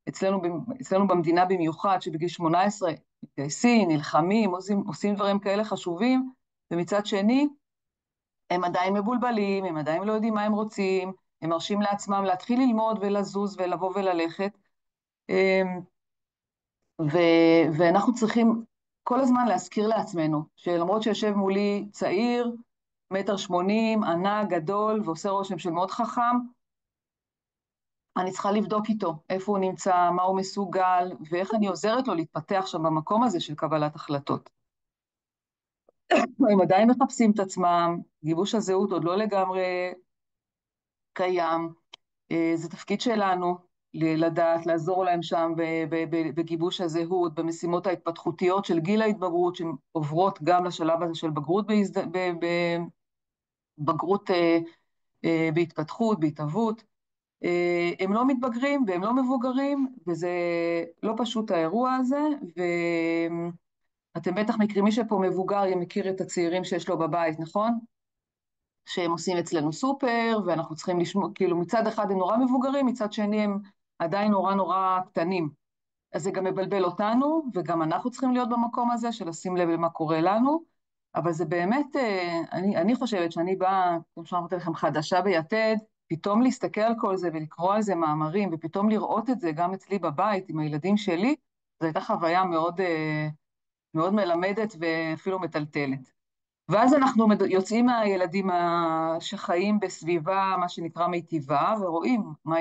אצלנו במדינה במיוחד, שבגיל 18 מתגייסים, נלחמים, עושים דברים כאלה חשובים, ומצד שני, הם עדיין מבולבלים, הם עדיין לא יודעים מה הם רוצים, הם מרשים לעצמם להתחיל ללמוד ולזוז ולבוא וללכת, ואנחנו צריכים כל הזמן להזכיר לעצמנו, שלמרות שיושב מולי צעיר, 1.80 מטר, ענק, גדול, ועושה רושם של מאוד חכם, אני צריכה לבדוק איתו, איפה הוא נמצא, מה הוא מסוגל, ואיך אני עוזרת לו להתפתח שם במקום הזה של קבלת החלטות. הם עדיין מחפשים את עצמם, גיבוש הזהות עוד לא לגמרי קיים, זה תפקיד שלנו לדעת, לעזור להם שם בגיבוש הזהות, במשימות ההתפתחותיות של גיל ההתבגרות, שעוברות גם לשלב הזה של בגרות בהתפתחות, בהתהוות. הם לא מתבגרים והם לא מבוגרים, וזה לא פשוט האירוע הזה, ואתם בטח מכירים, מי שפה מבוגר מכיר את הצעירים שיש לו בבית, נכון? שהם עושים אצלנו סופר, ואנחנו צריכים לשמוע, כאילו מצד אחד הם נורא מבוגרים, מצד שני הם עדיין נורא נורא קטנים. אז זה גם מבלבל אותנו, וגם אנחנו צריכים להיות במקום הזה של לשים לב למה קורה לנו, אבל זה באמת, אני חושבת שאני באה, כמו שאמרתי לכם, חדשה ביתד, פתאום להסתכל על כל זה ולקרוא על זה מאמרים, ופתאום לראות את זה גם אצלי בבית עם הילדים שלי, זו הייתה חוויה מאוד, מאוד מלמדת ואפילו מטלטלת. ואז אנחנו יוצאים מהילדים שחיים בסביבה, מה שנקרא מיטיבה, ורואים מה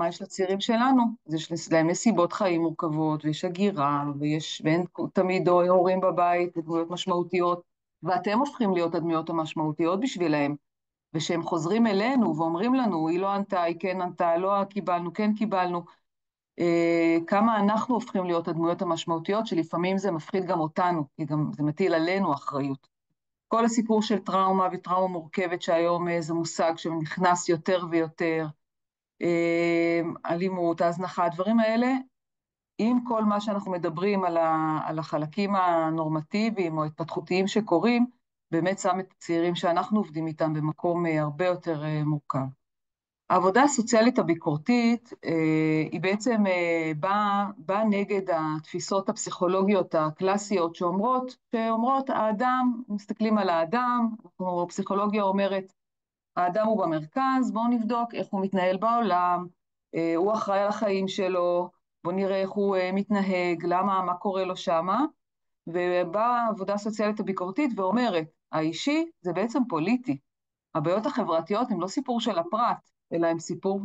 יש לצעירים שלנו. אז יש להם נסיבות חיים מורכבות, ויש הגירה, ואין תמיד הורים בבית, דמויות משמעותיות, ואתם הופכים להיות הדמויות המשמעותיות בשבילהם, ושהם חוזרים אלינו ואומרים לנו, היא לא ענתה, היא כן ענתה, לא קיבלנו, כן קיבלנו, כמה אנחנו הופכים להיות הדמויות המשמעותיות, שלפעמים זה מפחיד גם אותנו, כי גם זה מטיל עלינו אחריות. כל הסיפור של טראומה וטראומה מורכבת, שהיום זה מושג שנכנס יותר ויותר, אלימות, ההזנחה, הדברים האלה, עם כל מה שאנחנו מדברים על החלקים הנורמטיביים או התפתחותיים שקורים, באמת שם את הצעירים שאנחנו עובדים איתם במקום הרבה יותר מורכב. העבודה הסוציאלית הביקורתית היא בעצם באה נגד התפיסות הפסיכולוגיות הקלאסיות שאומרות האדם, מסתכלים על האדם, הפסיכולוגיה אומרת, האדם הוא במרכז, בואו נבדוק איך הוא מתנהל בעולם, הוא אחראי על החיים שלו, בואו נראה איך הוא מתנהג, למה, מה קורה לו שמה, ובאה העבודה הסוציאלית הביקורתית ואומרת, האישי זה בעצם פוליטי, הבעיות החברתיות הן לא סיפור של הפרט, אלא הם סיפור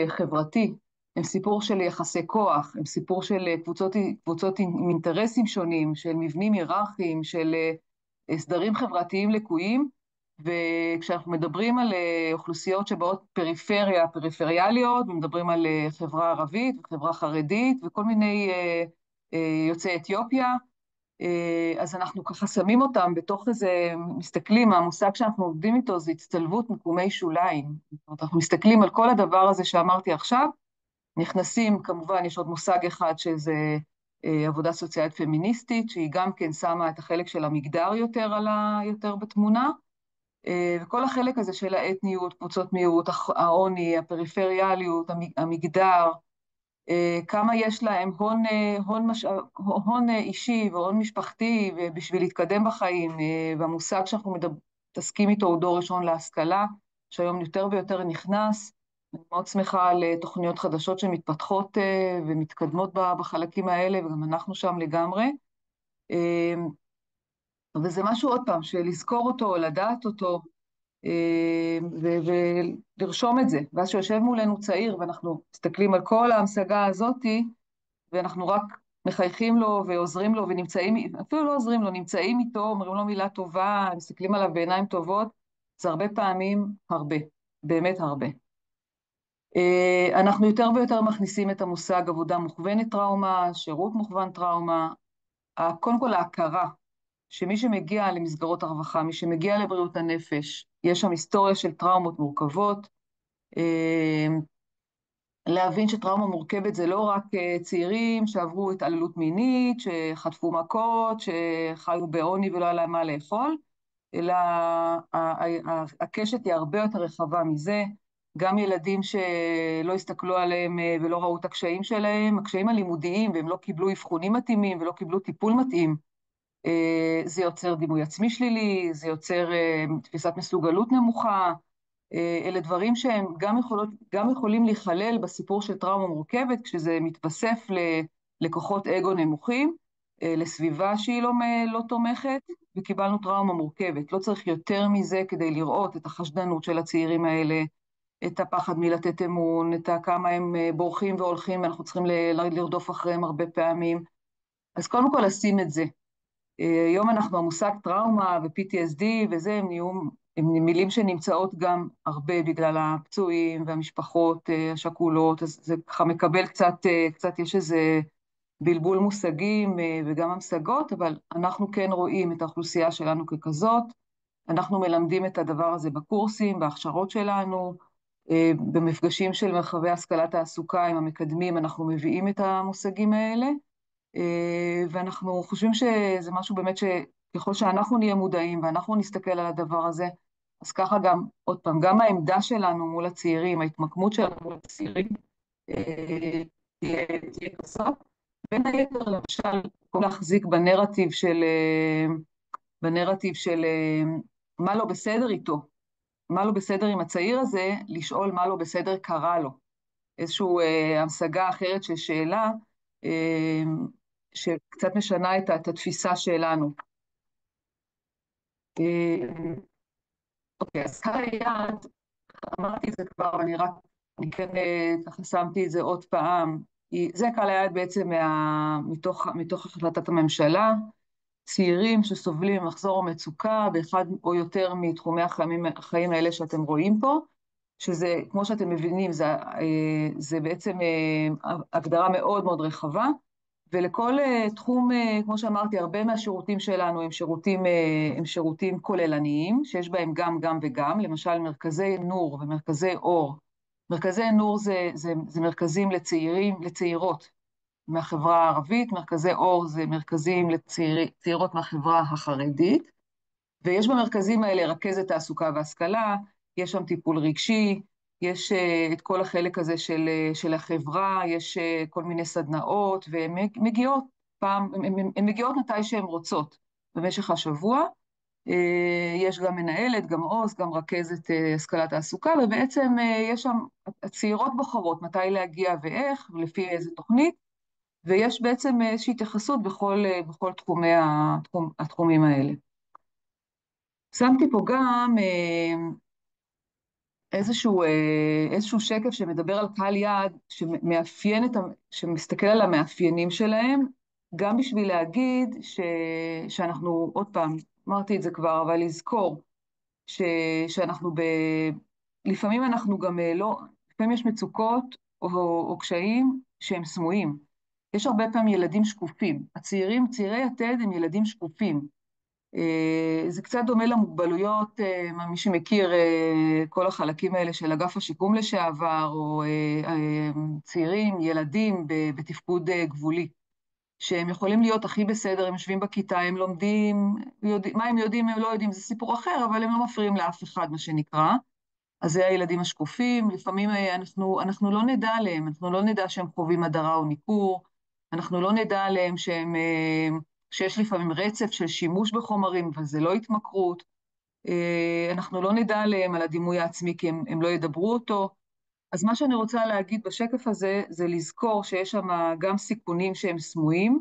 חברתי, הם סיפור של יחסי כוח, הם סיפור של קבוצות עם אינטרסים שונים, של מבנים היררכיים, של סדרים חברתיים לקויים, וכשאנחנו מדברים על אוכלוסיות שבאות פריפריה, פריפריאליות, ומדברים על חברה ערבית וחברה חרדית וכל מיני יוצאי אתיופיה, אז אנחנו ככה שמים אותם בתוך איזה, מסתכלים, המושג שאנחנו עובדים איתו זה הצטלבות מיקומי שוליים. זאת אומרת, אנחנו מסתכלים על כל הדבר הזה שאמרתי עכשיו, נכנסים, כמובן, יש עוד מושג אחד שזה עבודה סוציאלית פמיניסטית, שהיא גם כן שמה את החלק של המגדר יותר בתמונה, וכל החלק הזה של האתניות, קבוצות מיעוט, העוני, הפריפריאליות, המגדר, כמה יש להם הון אישי והון משפחתי ובשביל להתקדם בחיים, והמושג שאנחנו מתעסקים איתו הוא דור ראשון להשכלה, שהיום יותר ויותר נכנס. אני מאוד שמחה על תוכניות חדשות שמתפתחות ומתקדמות בחלקים האלה, וגם אנחנו שם לגמרי. וזה משהו עוד פעם, שלזכור אותו, לדעת אותו, ולרשום את זה. ואז שיושב מולנו צעיר, ואנחנו מסתכלים על כל ההמשגה הזאת, ואנחנו רק מחייכים לו ועוזרים לו, ונמצאים, אפילו לא עוזרים לו, נמצאים איתו, אומרים לו מילה טובה, מסתכלים עליו בעיניים טובות, זה הרבה פעמים הרבה, באמת הרבה. אנחנו יותר ויותר מכניסים את המושג עבודה מוכוונת טראומה, שירות מוכוון טראומה, קודם כל ההכרה, שמי שמגיע למסגרות הרווחה, מי שמגיע לבריאות הנפש, יש שם היסטוריה של טראומות מורכבות, להבין שטראומה מורכבת זה לא רק צעירים שעברו התעללות מינית, שחטפו מכות, שחיו בעוני ולא היה להם מה לאכול, אלא הקשת היא הרבה יותר רחבה מזה, גם ילדים שלא הסתכלו עליהם ולא ראו את הקשיים שלהם, הקשיים הלימודיים, והם לא קיבלו אבחונים מתאימים ולא קיבלו טיפול מתאים, זה יוצר דימוי עצמי שלילי, זה יוצר תפיסת מסוגלות נמוכה, אלה דברים שהם גם יכולים להיכלל בסיפור של טראומה מורכבת, כשזה מתווסף לכוחות אגו נמוכים, לסביבה שהיא לא תומכת, וקיבלנו טראומה מורכבת. לא צריך יותר מזה כדי לראות את החשדנות של הצעירים האלה, את הפחד מלתת אמון, את כמה הם בורחים והולכים, ואנחנו צריכים לרדוף אחריהם הרבה פעמים. אז קודם כל לשים את זה. היום אנחנו המושג טראומה ו-PTSD וזה, הם מילים שנמצאות גם הרבה בגלל הפצועים והמשפחות השכולות, אז זה ככה מקבל קצת יש איזה בלבול מושגים וגם המשגות, אבל אנחנו כן רואים את האוכלוסייה שלנו ככזאת, אנחנו מלמדים את הדבר הזה בקורסים, בהכשרות שלנו, במפגשים של מרחבי השכלת תעסוקה עם המקדמים, אנחנו מביאים את המושגים האלה, ואנחנו חושבים שזה משהו באמת שככל שאנחנו נהיה מודעים ואנחנו נסתכל על הדבר הזה, אז ככה גם, עוד פעם, גם העמדה שלנו מול הצעירים, ההתמקמות שלנו מול הצעירים, תהיה כזאת. בין היתר, למשל, להחזיק בנרטיב של מה לא בסדר איתו, מה לא בסדר עם הצעיר הזה, לשאול מה לא בסדר קרה לו. איזושהי המשגה אחרת של שאלה, שקצת משנה את התפיסה שלנו. אוקיי, אז קהל היעד, אמרתי את זה כבר, אני כן ככה שמתי את זה עוד פעם, זה קהל היעד בעצם מתוך החלטת הממשלה, צעירים שסובלים ממחסור או מצוקה, באחד או יותר מתחומי החיים האלה שאתם רואים פה, שזה, כמו שאתם מבינים, זה בעצם הגדרה מאוד מאוד רחבה, ולכל תחום, כמו שאמרתי, הרבה מהשירותים שלנו הם שירותים כוללניים, שיש בהם גם וגם, למשל מרכזי נור ומרכזי אור. מרכזי נור זה מרכזים לצעירות מהחברה הערבית, מרכזי אור זה מרכזים לצעירות מהחברה החרדית, ויש במרכזים האלה רכזת תעסוקה והשכלה, יש שם טיפול רגשי, יש את כל החלק הזה של החברה, יש כל מיני סדנאות, והן מגיעות הן מגיעות מתי שהן רוצות במשך השבוע. יש גם מנהלת, גם עו"ס, גם רכזת השכלה תעסוקה, ובעצם יש שם, הצעירות בוחרות מתי להגיע ואיך, ולפי איזה תוכנית, ויש בעצם איזושהי התייחסות בכל התחומים האלה. שמתי פה גם איזשהו שקף שמדבר על קהל יעד, שמסתכל על המאפיינים שלהם, גם בשביל להגיד שאנחנו, עוד פעם, אמרתי את זה כבר, אבל לזכור שאנחנו לפעמים אנחנו גם לא, לפעמים יש מצוקות או קשיים שהם סמויים. יש הרבה פעמים ילדים שקופים. צעירי יתד הם ילדים שקופים. זה קצת דומה למוגבלויות, מי שמכיר כל החלקים האלה של אגף השיקום לשעבר, או צעירים, ילדים בתפקוד גבולי, שהם יכולים להיות הכי בסדר, הם יושבים בכיתה, הם לומדים, מה הם יודעים, הם לא יודעים, זה סיפור אחר, אבל הם לא מפריעים לאף אחד, מה שנקרא. אז זה הילדים השקופים, לפעמים אנחנו לא נדע עליהם, אנחנו לא נדע שהם חווים הדרה או ניכור, אנחנו לא נדע עליהם שיש לפעמים רצף של שימוש בחומרים, אבל זה לא התמכרות, אנחנו לא נדע עליהם על הדימוי העצמי, כי הם לא ידברו אותו. אז מה שאני רוצה להגיד בשקף הזה, זה לזכור שיש שם גם סיכונים שהם סמויים,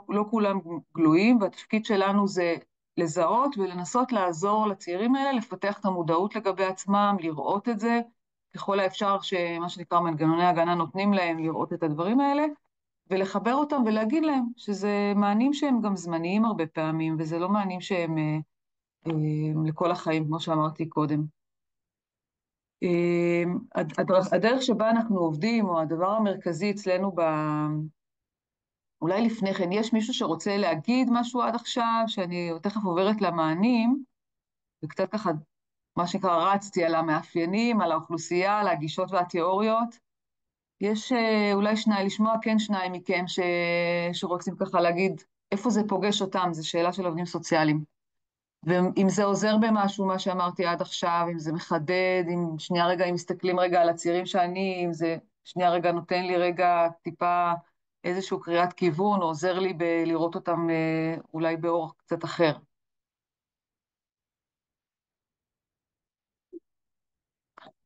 לא כולם גלויים, והתפקיד שלנו זה לזהות ולנסות לעזור לצעירים האלה, לפתח את המודעות לגבי עצמם, לראות את זה, ככל האפשר שמה שנקרא מנגנוני הגנה נותנים להם לראות את הדברים האלה, ולחבר אותם ולהגיד להם שזה מענים שהם גם זמניים הרבה פעמים, וזה לא מענים שהם לכל החיים, כמו שאמרתי קודם. הדרך שבה אנחנו עובדים, או הדבר המרכזי אצלנו אולי לפני כן, יש מישהו שרוצה להגיד משהו עד עכשיו, שאני תכף עוברת למענים, וקצת ככה, מה שנקרא, רצתי על המאפיינים, על האוכלוסייה, על הגישות והתיאוריות. יש אולי לשמוע כן שניים מכם שרוצים ככה להגיד איפה זה פוגש אותם, זו שאלה של עובדים סוציאליים. ואם זה עוזר במשהו, מה שאמרתי עד עכשיו, אם זה מחדד, אם שנייה רגע, אם מסתכלים רגע על הצעירים שאני, אם זה שנייה רגע נותן לי רגע טיפה איזשהו קריאת כיוון, או עוזר לי לראות אותם אולי באור קצת אחר.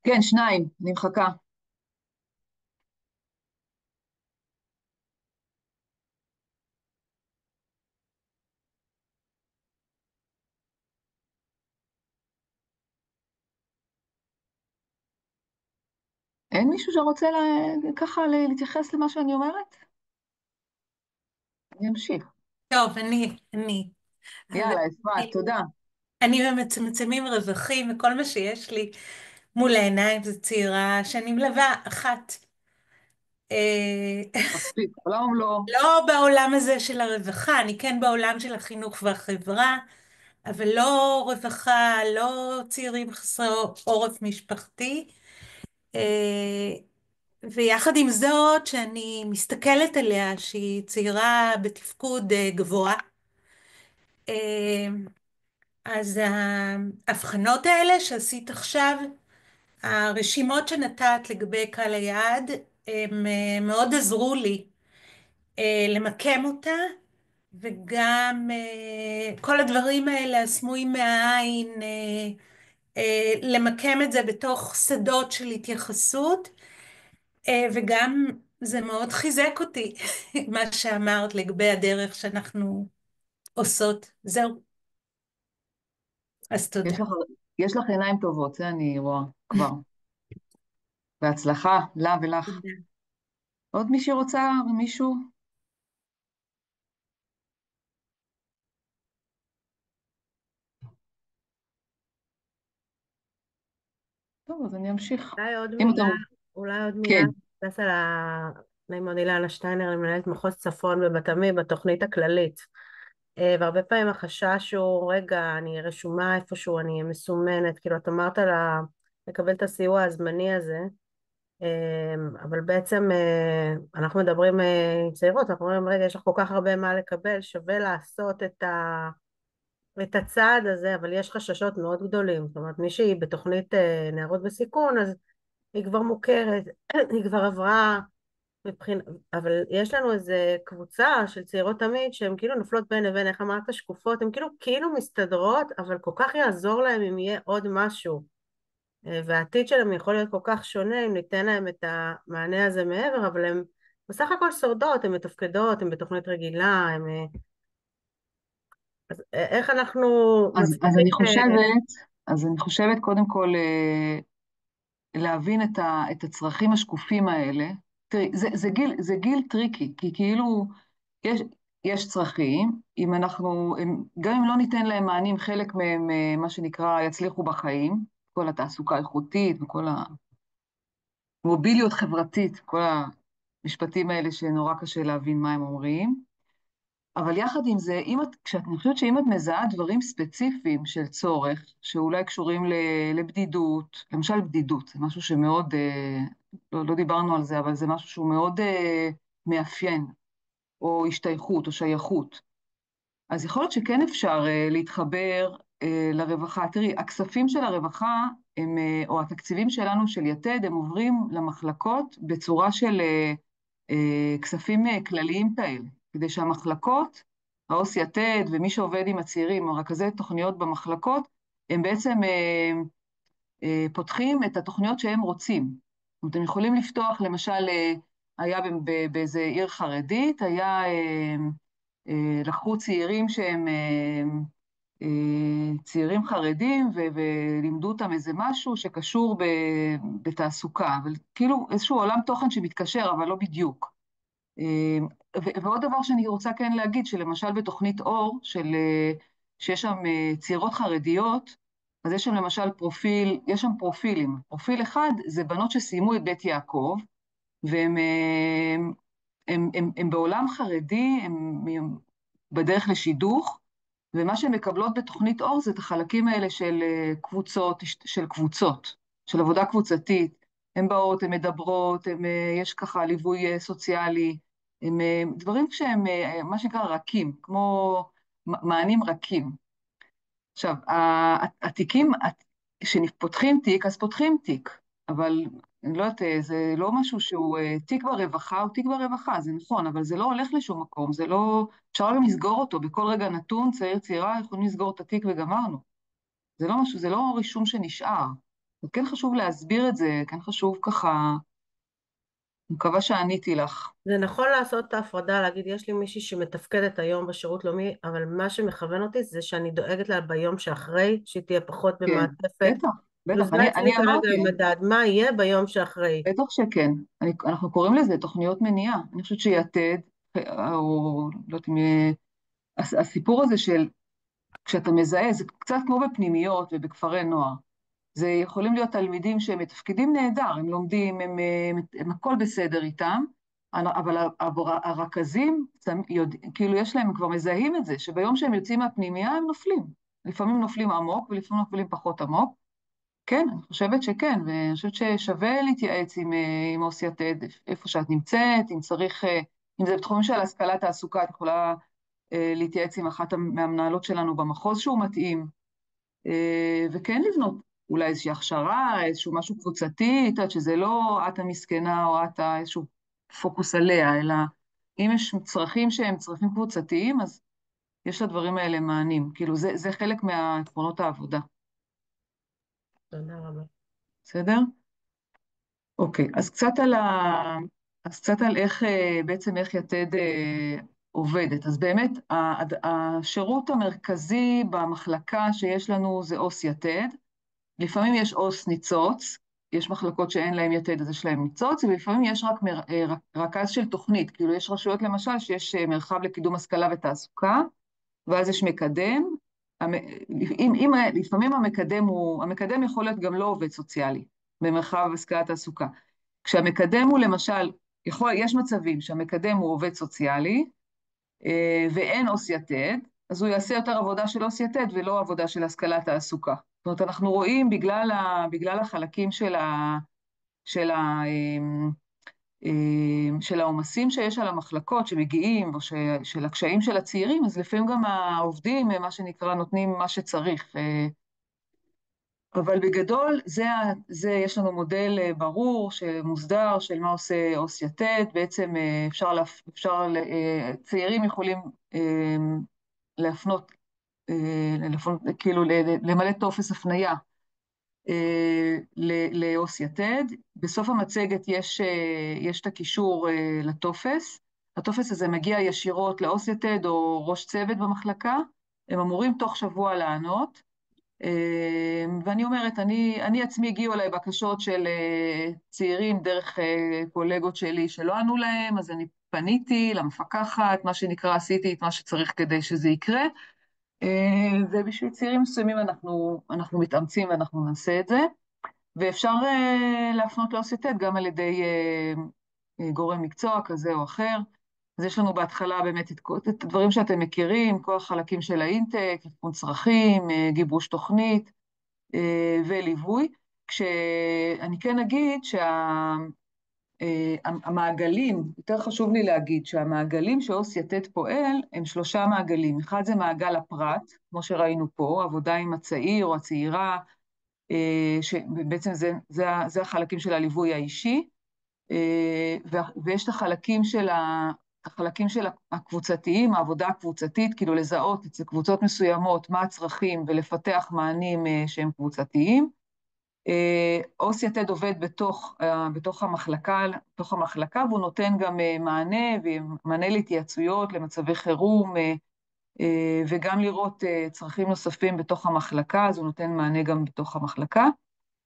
כן, שניים, אני מחכה. אין מישהו שרוצה ככה להתייחס למה שאני אומרת? אני אמשיך.
טוב, אני.
יאללה, אפרת, תודה.
אני במצמצמים רווחים, וכל מה שיש לי מול העיניים זו צעירה שאני מלווה אחת.
מספיק, עולם ומלואו.
לא בעולם הזה של הרווחה, אני כן בעולם של החינוך והחברה, אבל לא רווחה, לא צעירים חסרי עורף משפחתי. ויחד עם זאת, שאני מסתכלת עליה, שהיא צעירה בתפקוד גבוה, אז ההבחנות האלה שעשית עכשיו, הרשימות שנתת לגבי קהל היעד, הם מאוד עזרו לי למקם אותה, וגם כל הדברים האלה הסמויים מהעין, למקם את זה בתוך שדות של התייחסות, וגם זה מאוד חיזק אותי, מה שאמרת לגבי הדרך שאנחנו עושות. זהו. אז תודה.
יש לך עיניים טובות, זה אני רואה כבר. בהצלחה, לה ולך.
תודה.
עוד מישהי רוצה, מישהו? טוב, אז אני אמשיך.
אולי עוד
אם
מילה,
אתם...
אולי עוד מילה,
כן.
נתייחס על נעים מאוד, אילנה שטיינר, אני מנהלת מחוז צפון בבת-עמי בתוכנית הכללית. והרבה פעמים החשש הוא, רגע, אני רשומה איפשהו, אני מסומנת, כאילו את אמרת לקבל את הסיוע הזמני הזה, אבל בעצם אנחנו מדברים עם צעירות, אנחנו אומרים, רגע, יש לך כל כך הרבה מה לקבל, שווה לעשות את הצעד הזה, אבל יש חששות מאוד גדולים. זאת אומרת, מי שהיא בתוכנית נערות בסיכון, אז היא כבר מוכרת, היא כבר עברה אבל יש לנו איזה קבוצה של צעירות תמיד שהן כאילו נופלות בין לבין, איך אמרת, שקופות, הן כאילו מסתדרות, אבל כל כך יעזור להן אם יהיה עוד משהו. והעתיד שלהם יכול להיות כל כך שונה אם ניתן להם את המענה הזה מעבר, אבל הן בסך הכל שורדות, הן מתפקדות, הן בתוכנית רגילה, אז איך אנחנו
אז, אז
מצליחים...
אני חושבת, אז אני חושבת קודם כל להבין את הצרכים השקופים האלה. תראי, זה גיל טריקי, כי כאילו יש, יש צרכים, אם אנחנו, גם אם לא ניתן להם מענים, חלק מהם, מה שנקרא, יצליחו בחיים, כל התעסוקה האיכותית וכל המוביליות חברתית, כל המשפטים האלה שנורא קשה להבין מה הם אומרים. אבל יחד עם זה, אני חושבת שאם את מזהה דברים ספציפיים של צורך, שאולי קשורים לבדידות, למשל בדידות, זה משהו שמאוד, לא דיברנו על זה, אבל זה משהו שהוא מאוד מאפיין, או השתייכות, או שייכות. אז יכול להיות שכן אפשר להתחבר לרווחה. תראי, הכספים של הרווחה, או התקציבים שלנו של יתד, הם עוברים למחלקות בצורה של כספים כלליים כאלה, כדי שהמחלקות, העו"ס יתד ומי שעובד עם הצעירים, או רכזי תוכניות במחלקות, הם בעצם פותחים את התוכניות שהם רוצים. זאת אומרת, הם יכולים לפתוח, למשל, היה באיזה עיר חרדית, לקחו צעירים שהם צעירים חרדים, ולימדו אותם איזה משהו שקשור בתעסוקה, אבל כאילו איזשהו עולם תוכן שמתקשר, אבל לא בדיוק. ועוד דבר שאני רוצה כן להגיד, שלמשל בתוכנית אור, שיש שם צעירות חרדיות, אז יש שם למשל פרופיל, יש שם פרופילים. פרופיל אחד זה בנות שסיימו את בית יעקב, והם הם בעולם חרדי, הם בדרך לשידוך, ומה שהן מקבלות בתוכנית אור זה את החלקים האלה של קבוצות, של עבודה קבוצתית. הן באות, הן מדברות, יש ככה ליווי סוציאלי, דברים שהם מה שנקרא רכים, כמו מענים רכים. עכשיו, התיקים, כשפותחים תיק, אז פותחים תיק, אבל אני לא יודעת, זה לא משהו שהוא תיק ברווחה, הוא תיק ברווחה, זה נכון, אבל זה לא הולך לשום מקום, זה לא, אפשר גם לסגור אותו, בכל רגע נתון, צעיר צעירה, יכולים לסגור את התיק וגמרנו. זה לא משהו, זה לא רישום שנשאר. זה כן חשוב להסביר את זה, כן חשוב ככה, אני מקווה שעניתי לך.
זה נכון לעשות את ההפרדה, להגיד, יש לי מישהי שמתפקדת היום בשירות לאומי, אבל מה שמכוון אותי זה שאני דואגת לה ביום שאחרי, שהיא תהיה פחות
כן,
במעטפת.
בטח,
כאילו
בטח,
זה אצלי
אני
כרגע
אמרתי,
המדד, מה יהיה ביום שאחרי?
בטח שכן. אנחנו קוראים לזה תוכניות מניעה. אני חושבת שיתד, או לא יודעת אם... הסיפור הזה של כשאתה מזהה, זה קצת כמו בפנימיות ובכפרי נוער. זה יכולים להיות תלמידים שהם מתפקדים נהדר, הם לומדים, הם הכל בסדר איתם, אבל הרכזים, כאילו יש להם, כבר מזהים את זה, שביום שהם יוצאים מהפנימייה הם נופלים. לפעמים נופלים עמוק ולפעמים נופלים פחות עמוק. כן, אני חושבת שכן, ואני חושבת ששווה להתייעץ עם עו"ס יתד, איפה שאת נמצאת, אם צריך, אם זה בתחומים של השכלת תעסוקה, את יכולה להתייעץ עם אחת מהמנהלות שלנו במחוז שהוא מתאים, וכן לבנות אולי איזושהי הכשרה, איזשהו משהו קבוצתי, את יודעת שזה לא את המסכנה או את איזשהו פוקוס עליה, אלא אם יש צרכים שהם צרכים קבוצתיים, אז יש לדברים האלה מענים. כאילו זה חלק מעקרונות העבודה.
תודה רבה.
בסדר? אוקיי, אז קצת על איך, בעצם איך יתד עובדת. אז באמת, השירות המרכזי במחלקה שיש לנו זה עו"ס יתד. לפעמים יש עו"ס ניצוץ, יש מחלקות שאין להם יתד, אז יש להם ניצוץ, ולפעמים יש רק רכז של תוכנית, כאילו יש רשויות למשל שיש מרחב לקידום השכלה ותעסוקה, ואז יש מקדם. לפעמים המקדם יכול להיות גם לא עובד סוציאלי. במרחב השכלת תעסוקה. כשהמקדם הוא למשל, יש מצבים שהמקדם הוא עובד סוציאלי, ואין עו"ס יתד, אז הוא יעשה יותר עבודה של עו"ס יתד ולא עבודה של השכלת תעסוקה. זאת אומרת, אנחנו רואים בגלל החלקים של העומסים שיש על המחלקות שמגיעים, או של הקשיים של הצעירים, אז לפעמים גם העובדים, מה שנקרא, נותנים מה שצריך. אבל בגדול, יש לנו מודל ברור, שמוסדר, של מה עושה עו"ס יתד. בעצם צעירים יכולים להפנות, כאילו למלא טופס הפנייה לעו"ס יתד. בסוף המצגת יש את הקישור לטופס. הטופס הזה מגיע ישירות לעו"ס יתד או ראש צוות במחלקה. הם אמורים תוך שבוע לענות. ואני אומרת, אני עצמי הגיעו אליי בקשות של צעירים דרך קולגות שלי שלא ענו להם, אז אני פניתי למפקחת, מה שנקרא, עשיתי את מה שצריך כדי שזה יקרה, ובשביל צעירים מסוימים אנחנו מתאמצים ואנחנו נעשה את זה, ואפשר להפנות לעו"ס יתד גם על ידי גורם מקצוע כזה או אחר. אז יש לנו בהתחלה באמת את הדברים שאתם מכירים, כל החלקים של האינטק, אבחון צרכים, גיבוש תוכנית וליווי, כשאני כן אגיד שהמעגלים, יותר חשוב לי להגיד שהמעגלים שעו"ס יתד פועל הם 3 מעגלים. אחד זה מעגל הפרט, כמו שראינו פה, עבודה עם הצעיר או הצעירה, שבעצם זה החלקים של הליווי האישי, ויש את החלקים של הקבוצתיים, העבודה הקבוצתית, כאילו לזהות אצל קבוצות מסוימות מה הצרכים ולפתח מענים שהם קבוצתיים. עו"ס יתד עובד בתוך המחלקה, והוא נותן גם מענה להתייעצויות, למצבי חירום, וגם לראות צרכים נוספים בתוך המחלקה, אז הוא נותן מענה גם בתוך המחלקה,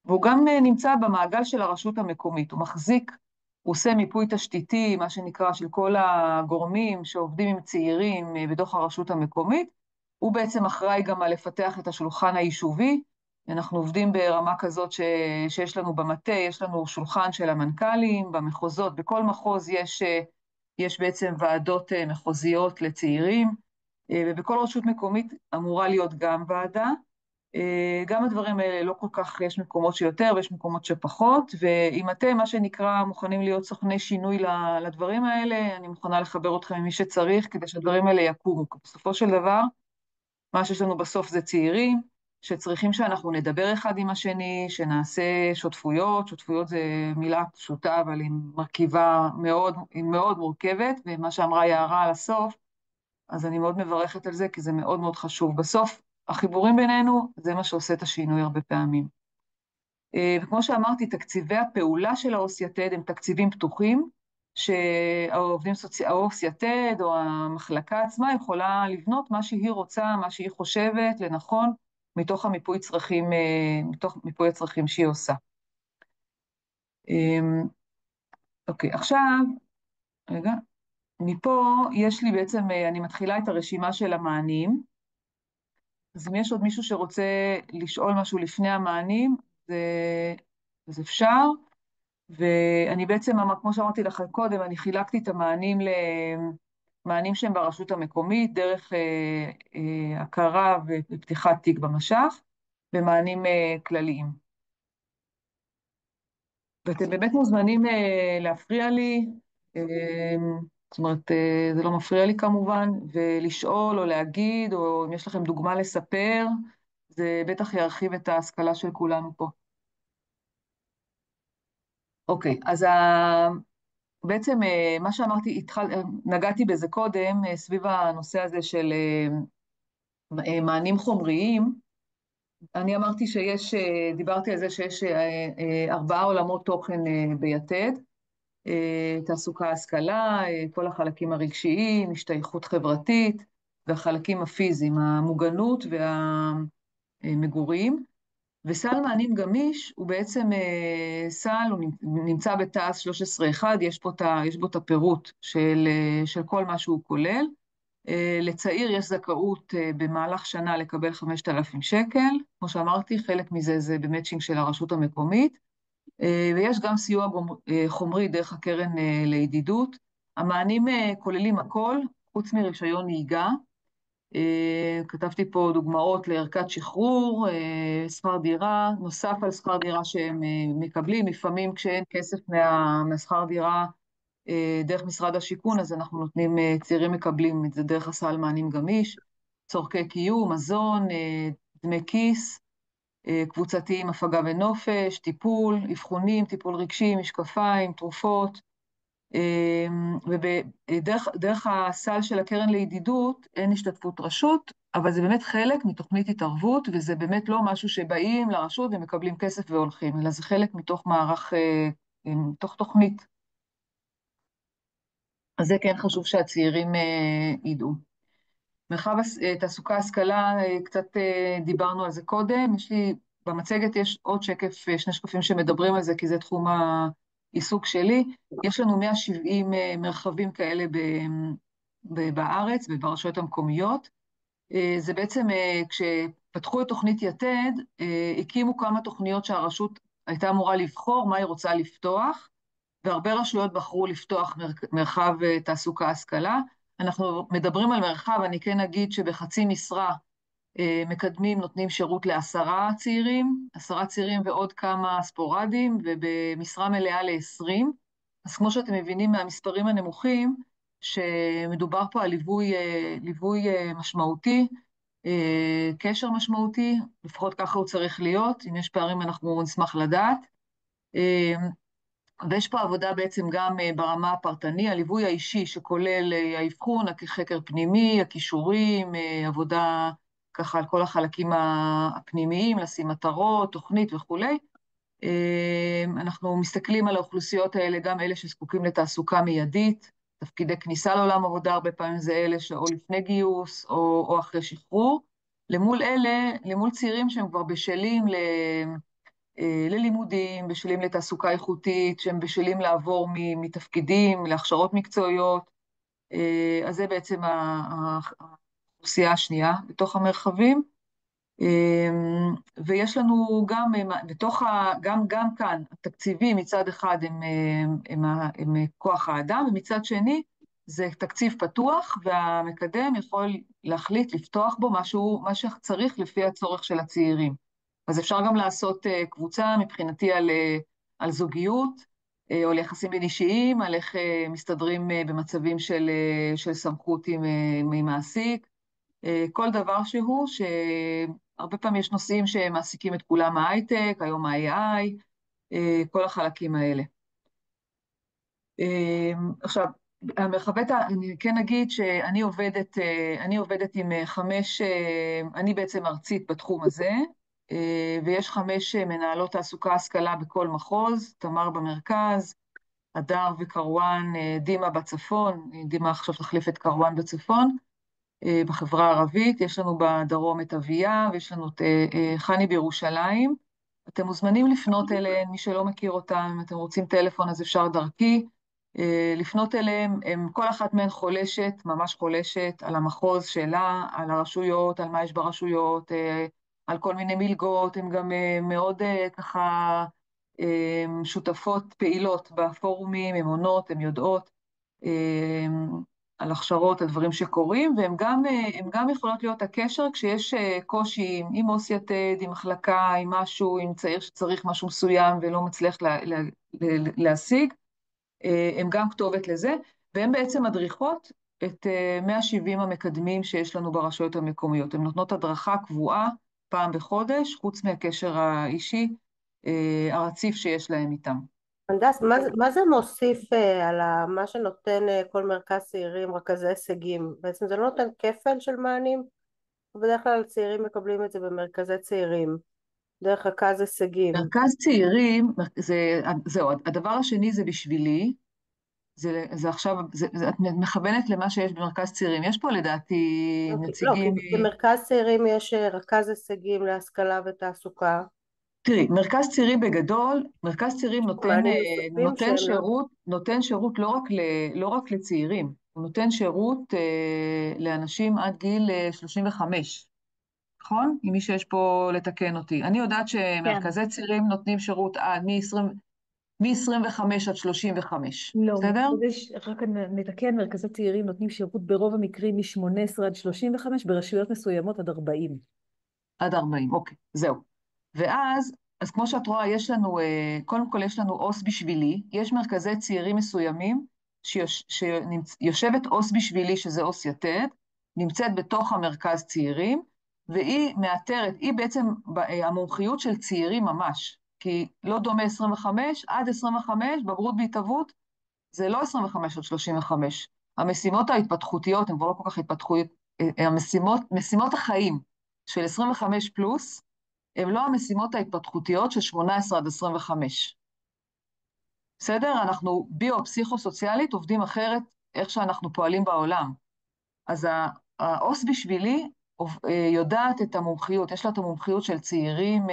והוא גם נמצא במעגל של הרשות המקומית, הוא עושה מיפוי תשתיתי, מה שנקרא, של כל הגורמים שעובדים עם צעירים בתוך הרשות המקומית. הוא בעצם אחראי גם על לפתח את השולחן היישובי. אנחנו עובדים ברמה כזאת שיש לנו במטה, יש לנו שולחן של המנכ"לים, במחוזות, בכל מחוז יש בעצם ועדות מחוזיות לצעירים, ובכל רשות מקומית אמורה להיות גם ועדה. גם הדברים האלה לא כל כך, יש מקומות שיותר ויש מקומות שפחות, ואם אתם, מה שנקרא, מוכנים להיות סוכני שינוי לדברים האלה, אני מוכנה לחבר אתכם עם מי שצריך, כדי שהדברים האלה יקומו. בסופו של דבר, מה שיש לנו בסוף זה צעירים, שצריכים שאנחנו נדבר אחד עם השני, שנעשה שותפויות. שותפויות זה מילה פשוטה, אבל עם מרכיבה מאוד מורכבת, ומה שאמרה יערה על הסוף, אז אני מאוד מברכת על זה, כי זה מאוד מאוד חשוב. בסוף, החיבורים בינינו, זה מה שעושה את השינוי הרבה פעמים. וכמו שאמרתי, תקציבי הפעולה של העו"ס יתד הם תקציבים פתוחים, שהעו"ס יתד או המחלקה עצמה יכולה לבנות מה שהיא רוצה, מה שהיא חושבת לנכון, מתוך מיפוי הצרכים שהיא עושה. אוקיי, עכשיו, רגע, מפה יש לי בעצם, אני מתחילה את הרשימה של המענים, אז אם יש עוד מישהו שרוצה לשאול משהו לפני המענים, אז אפשר. ואני בעצם, כמו שאמרתי לכם קודם, אני חילקתי את המענים למענים שהם ברשות המקומית, דרך הכרה ופתיחת תיק במש"ח, ומענים כלליים. ואתם באמת מוזמנים להפריע לי, זאת אומרת, זה לא מפריע לי כמובן, ולשאול או להגיד, או אם יש לכם דוגמה לספר, זה בטח ירחיב את ההשכלה של כולנו פה. אוקיי, אז בעצם מה שאמרתי, נגעתי בזה קודם, סביב הנושא הזה של מענים חומריים. אני אמרתי דיברתי על זה שיש 4 עולמות תוכן ביתד, תעסוקה, השכלה, כל החלקים הרגשיים, השתייכות חברתית, והחלקים הפיזיים, המוגנות והמגורים. וסל מענים גמיש הוא בעצם סל, הוא נמצא בתע"ס 13.1, יש בו את הפירוט של כל מה שהוא כולל. לצעיר יש זכאות במהלך שנה לקבל 5,000 שקל, כמו שאמרתי, חלק מזה זה במאצ'ינג של הרשות המקומית, ויש גם סיוע חומרי דרך הקרן לידידות. המענים כוללים הכל, חוץ מרישיון נהיגה. כתבתי פה דוגמאות לערכת שחרור, שכר דירה, נוסף על שכר דירה שהם מקבלים, לפעמים כשאין כסף מהשכר דירה דרך משרד השיכון, אז אנחנו נותנים, צעירים מקבלים את זה דרך הסל מענים גמיש, צורכי קיום, מזון, דמי כיס, קבוצתיים, הפגה ונופש, טיפול, אבחונים, טיפול רגשי, משקפיים, תרופות, ודרך הסל של הקרן לידידות אין השתתפות רשות, אבל זה באמת חלק מתוכנית התערבות, וזה באמת לא משהו שבאים לרשות ומקבלים כסף והולכים, אלא זה חלק מתוך מערך, מתוך תוכנית. אז זה כן חשוב שהצעירים ידעו. מרחב תעסוקה, השכלה, קצת דיברנו על זה קודם, במצגת יש עוד שקף, שני שקפים שמדברים על זה, כי זה תחום העיסוק שלי. יש לנו 170 מרחבים כאלה בארץ וברשויות המקומיות. זה בעצם, כשפתחו את תוכנית יתד, הקימו כמה תוכניות שהרשות הייתה אמורה לבחור מה היא רוצה לפתוח, והרבה רשויות בחרו לפתוח מרחב תעסוקה, השכלה. אנחנו מדברים על מרחב, אני כן אגיד שבחצי משרה מקדמים, נותנים שירות ל10 צעירים, 10 צעירים ועוד כמה ספורדים, ובמשרה מלאה ל20. אז כמו שאתם מבינים מהמספרים הנמוכים, שמדובר פה על ליווי משמעותי, קשר משמעותי, לפחות ככה הוא צריך להיות, אם יש פערים אנחנו נשמח לדעת. ויש פה עבודה בעצם גם ברמה הפרטני, הליווי האישי שכולל האבחון, החקר פנימי, הכישורים, עבודה ככה על כל החלקים הפנימיים, לשים מטרות, תוכנית וכו'. אנחנו מסתכלים על האוכלוסיות האלה, גם אלה שזקוקים לתעסוקה מיידית, תפקידי כניסה לעולם עבודה, הרבה פעמים זה אלה או לפני גיוס או אחרי שחרור, למול צעירים שהם כבר בשלים ללימודים, בשלים לתעסוקה איכותית, שהם בשלים לעבור מתפקידים להכשרות מקצועיות. אז זה בעצם האוכלוסייה השנייה בתוך המרחבים. ויש לנו גם כאן, התקציבים מצד אחד הם כוח האדם, ומצד שני זה תקציב פתוח, והמקדם יכול להחליט לפתוח בו מה שצריך לפי הצורך של הצעירים. אז אפשר גם לעשות קבוצה מבחינתי על זוגיות, או ליחסים בין אישיים, על איך מסתדרים במצבים של סמכות עם מעסיק, כל דבר שהרבה פעמים יש נושאים שמעסיקים את כולם ההייטק, היום ה-AI, כל החלקים האלה. עכשיו, אני כן אגיד שאני עובדת עם 5, אני בעצם ארצית בתחום הזה, ויש 5 מנהלות תעסוקה, השכלה בכל מחוז, תמר במרכז, הדר וקרואן, דימה בצפון, דימה עכשיו תחליף את קרואן בצפון, בחברה הערבית, יש לנו בדרום את אביה, ויש לנו את חני בירושלים. אתם מוזמנים לפנות אליהם, מי שלא מכיר אותם, אם אתם רוצים טלפון אז אפשר דרכי, לפנות אליהם, כל אחת מהן חולשת, ממש חולשת, על המחוז שלה, על הרשויות, על מה יש ברשויות, על כל מיני מלגות, הן גם מאוד ככה שותפות פעילות בפורומים, הן עונות, הן יודעות על הכשרות, הדברים שקורים, והן גם יכולות להיות הקשר כשיש קושי עם עו"ס יתד, עם מחלקה, עם משהו, עם צעיר שצריך משהו מסוים ולא מצליח להשיג, הן גם כתובת לזה, והן בעצם מדריכות את 170 המקדמים שיש לנו ברשויות המקומיות. הן נותנות הדרכה קבועה פעם בחודש, חוץ מהקשר האישי הרציף שיש להם איתם.
הנדס, מה זה מוסיף על מה שנותן כל מרכז צעירים, רכזי הישגים? בעצם זה לא נותן כפל של מענים? בדרך כלל צעירים מקבלים את זה במרכזי צעירים, דרך רכז הישגים.
מרכז צעירים, זהו, הדבר השני זה בשבילי, זה עכשיו, את מכוונת למה שיש במרכז צעירים. יש פה לדעתי נציגים...
לא, כי במרכז צעירים יש רכז הישגים להשכלה ותעסוקה.
תראי, מרכז צעירים בגדול, מרכז צעירים נותן שירות לא רק לצעירים, הוא נותן שירות לאנשים עד גיל 35, נכון? אם מי שיש פה לתקן אותי. אני יודעת שמרכזי צעירים נותנים שירות מ-25 עד 35,
לא,
בסדר?
רק נתקן, מרכזי צעירים נותנים שירות ברוב המקרים מ-18 עד 35, ברשויות מסוימות עד 40.
עד 40, אוקיי, זהו. ואז, אז כמו שאת רואה, יש לנו, קודם כל יש לנו עו"ס בשבילי, יש מרכזי צעירים מסוימים, שיושבת עו"ס בשבילי, שזה עו"ס יתד, נמצאת בתוך המרכז צעירים, והיא מאתרת, היא בעצם המומחיות של צעירים ממש, כי לא דומה 25, עד 25, בגרות בהתהוות, זה לא 25 עד 35. המשימות ההתפתחותיות, הן כבר לא כל כך התפתחותיות, משימות החיים של 25 פלוס, הן לא המשימות ההתפתחותיות של 18 עד 25. בסדר? אנחנו ביו-פסיכו-סוציאלית עובדים אחרת איך שאנחנו פועלים בעולם. אז העו"ס בשבילי יודעת את המומחיות, יש לה את המומחיות של צעירים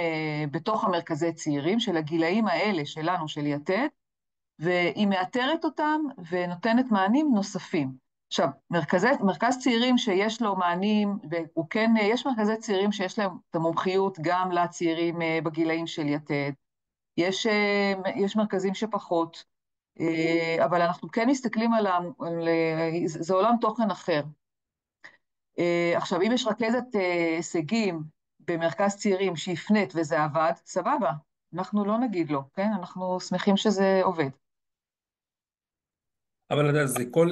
בתוך המרכזי צעירים, של הגילאים האלה שלנו, של יתד, והיא מאתרת אותם ונותנת מענים נוספים. עכשיו, מרכז צעירים שיש לו מענים, והוא כן, יש מרכזי צעירים שיש להם את המומחיות גם לצעירים בגילאים של יתד, יש מרכזים שפחות, אבל אנחנו כן מסתכלים זה עולם תוכן אחר. עכשיו, אם יש רכזת הישגים במרכז צעירים שהפנית וזה עבד, סבבה, אנחנו לא נגיד לו, כן? אנחנו שמחים שזה עובד.
אבל אתה יודע, זה כל,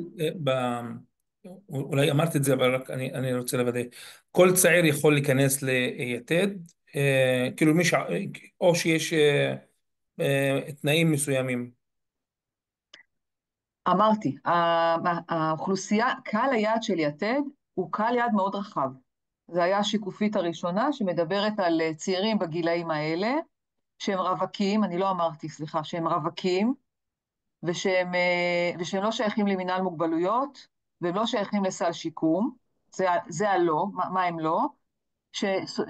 אולי אמרת את זה, אבל רק אני רוצה לוודא. כל צעיר יכול להיכנס ליתד, כאילו או שיש תנאים מסוימים.
אמרתי, האוכלוסייה, קהל היעד של יתד הוא קהל יעד מאוד רחב. זו הייתה השיקופית הראשונה שמדברת על צעירים בגילאים האלה, שהם רווקים, אני לא אמרתי, סליחה, שהם רווקים, ושהם לא שייכים למינהל מוגבלויות, והם לא שייכים לסל שיקום, זה הלא, מה הם לא,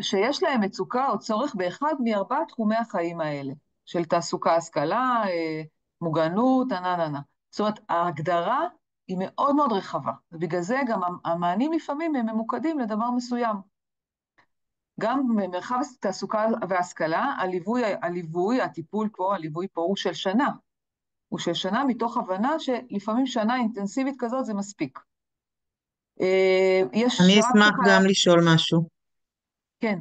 שיש להם מצוקה או צורך באחד מארבעת תחומי החיים האלה, של תעסוקה, השכלה, מוגנות, ננננה. זאת אומרת, ההגדרה היא מאוד מאוד רחבה, ובגלל זה גם המענים לפעמים הם ממוקדים לדבר מסוים. גם במרחב תעסוקה והשכלה, הטיפול פה, הליווי פה הוא של שנה. הוא של שנה מתוך הבנה שלפעמים שנה אינטנסיבית כזאת זה מספיק.
אני אשמח גם לשאול משהו.
כן.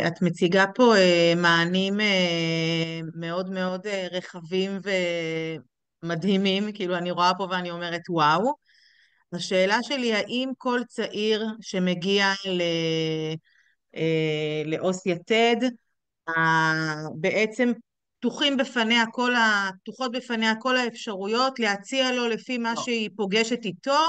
את מציגה פה מענים מאוד מאוד רחבים ומדהימים, כאילו אני רואה פה ואני אומרת וואו. השאלה שלי, האם כל צעיר שמגיע לעו"ס יתד, בעצם פתוחות בפניה כל האפשרויות להציע לו לפי מה
לא.
שהיא פוגשת איתו,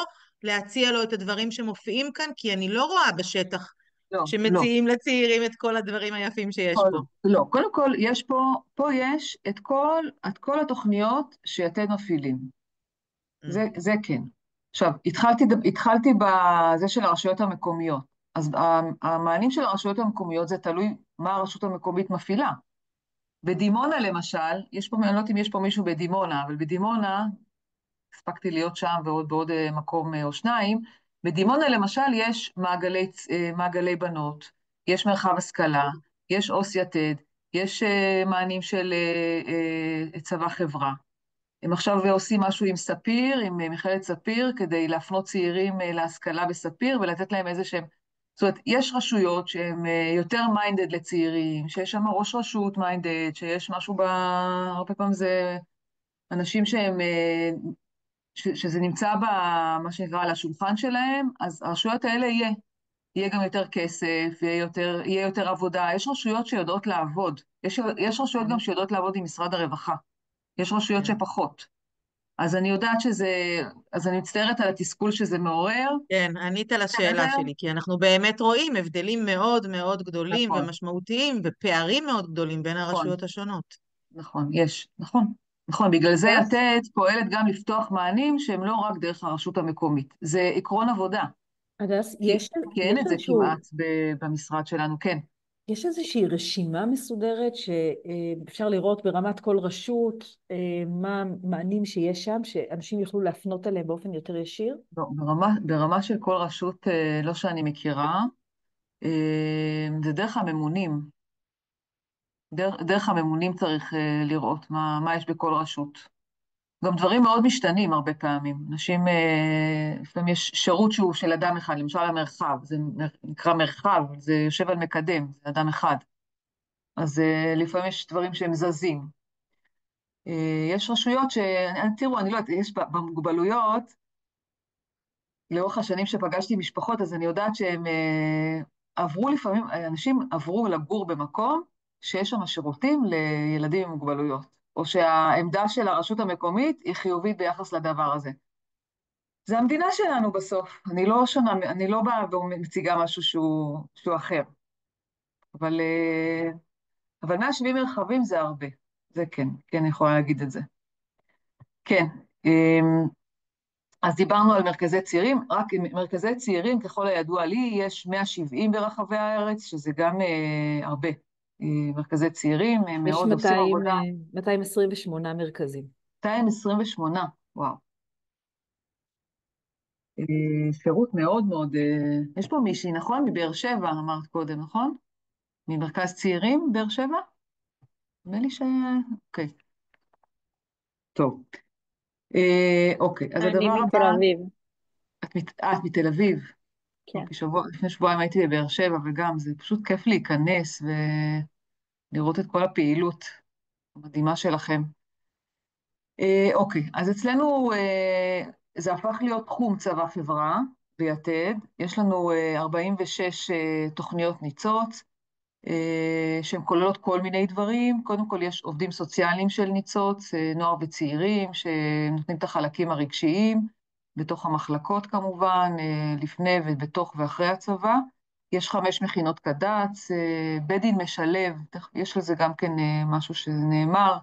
להציע לו את הדברים שמופיעים כאן, כי אני לא רואה בשטח
לא,
שמציעים לצעירים את כל הדברים היפים שיש פה.
לא, קודם כל, פה יש את כל התוכניות שיתד מפעילים. זה כן. עכשיו, התחלתי בזה של הרשויות המקומיות. אז המענים של הרשויות המקומיות זה תלוי מה הרשות המקומית מפעילה. בדימונה למשל, אני לא יודעת אם יש פה מישהו בדימונה, אבל בדימונה, הספקתי להיות שם בעוד מקום או שניים, בדימונה למשל יש מעגלי בנות, יש מרחב השכלה, יש עו"ס יתד, יש מענים של צבא חברה. הם עכשיו עושים משהו עם ספיר, עם מכללת ספיר, כדי להפנות צעירים להשכלה בספיר ולתת להם איזה שהם... זאת אומרת, יש רשויות שהן יותר מיינדד לצעירים, שיש שם ראש רשות מיינדד, שיש משהו הרבה פעמים זה אנשים שהם... שזה נמצא במה שנקרא על השולחן שלהם, אז הרשויות האלה יהיה גם יותר כסף, יהיה יותר עבודה. יש רשויות שיודעות לעבוד. יש רשויות גם שיודעות לעבוד עם משרד הרווחה. יש רשויות שפחות. אז אני יודעת אז אני מצטערת על התסכול שזה מעורר.
כן, ענית על השאלה שלי, כי אנחנו באמת רואים הבדלים מאוד מאוד גדולים ומשמעותיים, ופערים מאוד גדולים בין הרשויות השונות.
נכון, נכון, בגלל זה יתד פועלת גם לפתוח מענים שהם לא רק דרך הרשות המקומית. זה עקרון עבודה.
הדס,
כי אין את זה כמעט במשרד שלנו, כן.
יש איזושהי רשימה מסודרת שאפשר לראות ברמת כל רשות, מה המענים שיש שם, שאנשים יוכלו להפנות עליהם באופן יותר ישיר?
לא, ברמה של כל רשות, לא שאני מכירה, זה דרך הממונים. דרך הממונים צריך לראות מה יש בכל רשות. גם דברים מאוד משתנים הרבה פעמים. אנשים, לפעמים יש שירות שהוא של אדם אחד, למשל המרחב, זה נקרא מרחב, זה יושב על מקדם, זה אדם אחד. אז לפעמים יש דברים שהם זזים. יש רשויות תראו, אני לא יודעת, יש במוגבלויות, לאורך השנים שפגשתי משפחות, אז אני יודעת שהם עברו לפעמים, אנשים עברו לגור במקום שיש שם שירותים לילדים עם מוגבלויות, או שהעמדה של הרשות המקומית היא חיובית ביחס לדבר הזה. זה המדינה שלנו בסוף, אני לא שונה, אני לא באה ומציגה משהו שהוא אחר, אבל 170 מרחבים זה הרבה, זה כן, כן יכולה להגיד את זה. כן, אז דיברנו על מרכזי צעירים, רק מרכזי צעירים, ככל הידוע לי, יש 170 ברחבי הארץ, שזה גם הרבה. מרכזי צעירים, הם
יש
מאוד עושים עבודה.
228 מרכזים.
228, וואו. שירות מאוד מאוד, יש פה מישהי, נכון? מבאר שבע, אמרת קודם, נכון? ממרכז צעירים, באר שבע? נדמה לי אוקיי. טוב. אוקיי, אז
אני
הדבר
מתל
הבא,
אביב.
את מתל אביב.
כן.
אוקיי, לפני שבועיים הייתי בבאר שבע, וגם זה פשוט כיף להיכנס ולראות את כל הפעילות המדהימה שלכם. אוקיי, אז אצלנו זה הפך להיות תחום צבא חברה ביתד. יש לנו 46 תוכניות ניצוץ, שהן כוללות כל מיני דברים. קודם כל יש עובדים סוציאליים של ניצוץ, נוער וצעירים, שנותנים את החלקים הרגשיים, בתוך המחלקות כמובן, לפני ובתוך ואחרי הצבא. יש 5 מכינות קד"צ, בית דין משלב, יש לזה גם כן משהו שנאמר.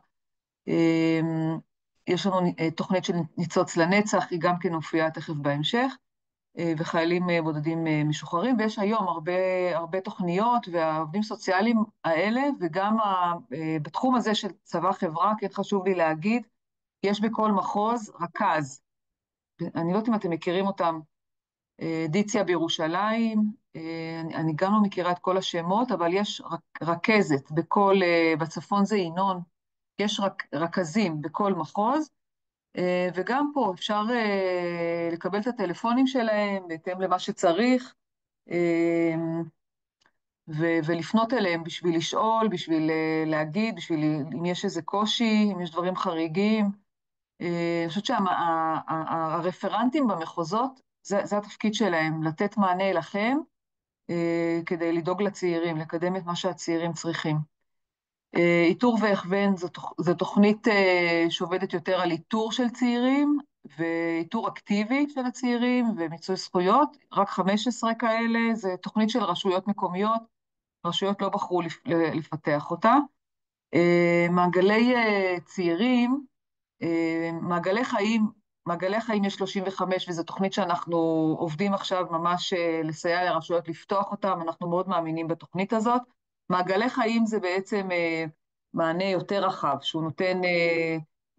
יש לנו תוכנית של ניצוץ לנצח, היא גם כן הופיעה תכף בהמשך. וחיילים בודדים משוחררים, ויש היום הרבה תוכניות, והעובדים סוציאליים האלה, וגם בתחום הזה של צבא חברה, כן חשוב לי להגיד, יש בכל מחוז רכז. אני לא יודעת אם אתם מכירים אותם, דיציה בירושלים, אני גם לא מכירה את כל השמות, אבל יש רכזת בצפון זה ינון, יש רכזים בכל מחוז, וגם פה אפשר לקבל את הטלפונים שלהם בהתאם למה שצריך, ולפנות אליהם בשביל לשאול, בשביל להגיד, אם יש איזה קושי, אם יש דברים חריגים. אני חושבת שהרפרנטים במחוזות, זה התפקיד שלהם, לתת מענה לכם, כדי לדאוג לצעירים, לקדם את מה שהצעירים צריכים. איתור והכוון זו תוכנית שעובדת יותר על איתור של צעירים, ואיתור אקטיבי של הצעירים ומיצוי זכויות, רק 15 כאלה, זו תוכנית של רשויות מקומיות, רשויות לא בחרו לפתח אותה. מעגלי צעירים, מעגלי חיים יש 35, וזו תוכנית שאנחנו עובדים עכשיו ממש לסייע לרשויות לפתוח אותם, אנחנו מאוד מאמינים בתוכנית הזאת. מעגלי חיים זה בעצם מענה יותר רחב, שהוא נותן,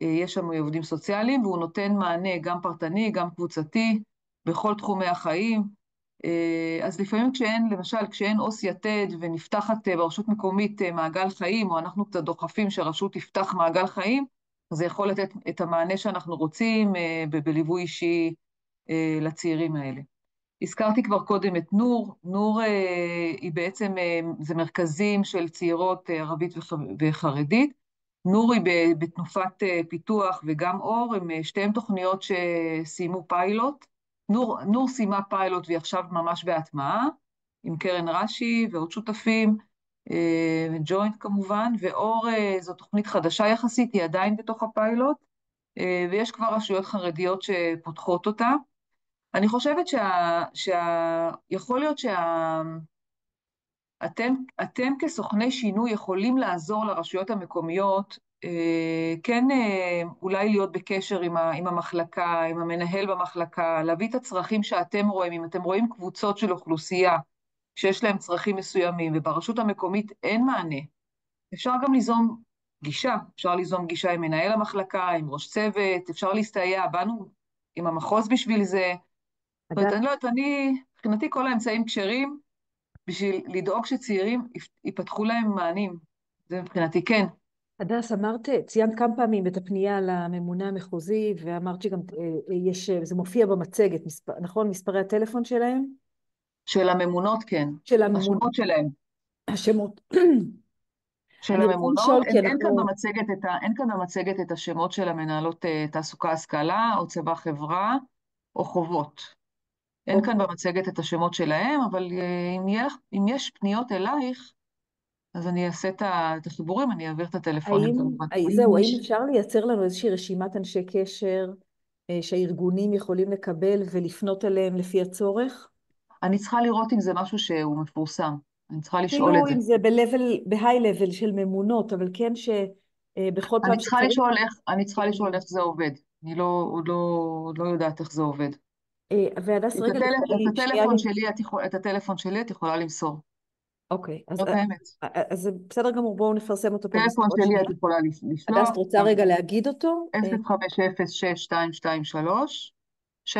יש שם עובדים סוציאליים, והוא נותן מענה גם פרטני, גם קבוצתי, בכל תחומי החיים. אז לפעמים למשל, כשאין עו"ס יתד ונפתחת ברשות מקומית מעגל חיים, או אנחנו קצת דוחפים שהרשות תפתח מעגל חיים, זה יכול לתת את המענה שאנחנו רוצים בליווי אישי לצעירים האלה. הזכרתי כבר קודם את נור, נור היא בעצם, זה מרכזים של צעירות ערבית וחרדית, נור היא בתנופת פיתוח וגם אור, הם שתיהן תוכניות שסיימו פיילוט, נור סיימה פיילוט והיא עכשיו ממש בהטמעה, עם קרן רש"י ועוד שותפים, ג'וינט כמובן, ואור זו תוכנית חדשה יחסית, היא עדיין בתוך הפיילוט, ויש כבר רשויות חרדיות שפותחות אותה. אני חושבת יכול להיות אתם כסוכני שינוי יכולים לעזור לרשויות המקומיות, כן אולי להיות בקשר עם המחלקה, עם המנהל במחלקה, להביא את הצרכים שאתם רואים, אם אתם רואים קבוצות של אוכלוסייה שיש להם צרכים מסוימים, וברשות המקומית אין מענה, אפשר גם ליזום גישה, אפשר ליזום גישה עם מנהל המחלקה, עם ראש צוות, אפשר להסתייע, באנו עם המחוז בשביל זה. זאת אומרת, אני לא יודעת, מבחינתי כל האמצעים כשרים, בשביל לדאוג שצעירים ייפתחו להם מענים. זה מבחינתי, כן.
הדס, ציינת כמה פעמים את הפנייה לממונה המחוזי, ואמרת שגם זה מופיע במצגת, נכון? מספרי הטלפון שלהם?
של הממונות, כן.
של הממונה.
השמות שלהם.
השמות.
של
אני רוצה
הממונות,
לשאול, כי
אין כאן במצגת את השמות של המנהלות תעסוקה השכלה, או צבא חברה, או חובות. אין כאן במצגת את השמות שלהם, אבל אם יש פניות אלייך, אז אני אעשה את החיבורים, אני אעביר את הטלפונים כמובן.
זהו, האם אפשר לייצר לנו איזושהי רשימת אנשי קשר שהארגונים יכולים לקבל ולפנות אליהם לפי הצורך?
אני צריכה לראות אם זה משהו שהוא מפורסם. אני צריכה לשאול
אפילו
את זה.
אם זה בהיי לבל של ממונות, אבל כן שבכל פעם שצריך...
אני צריכה לשאול איך זה עובד. אני עוד לא יודעת איך זה עובד.
והדס, רגע, לפני...
את הטלפון שלי את יכולה למסור.
אוקיי,
לא באמת.
אז בסדר גמור, בואו נפרסם אותו פה.
הטלפון שלי את יכולה לשלוח.
הדס, רוצה רגע להגיד אותו?
050-6223-758.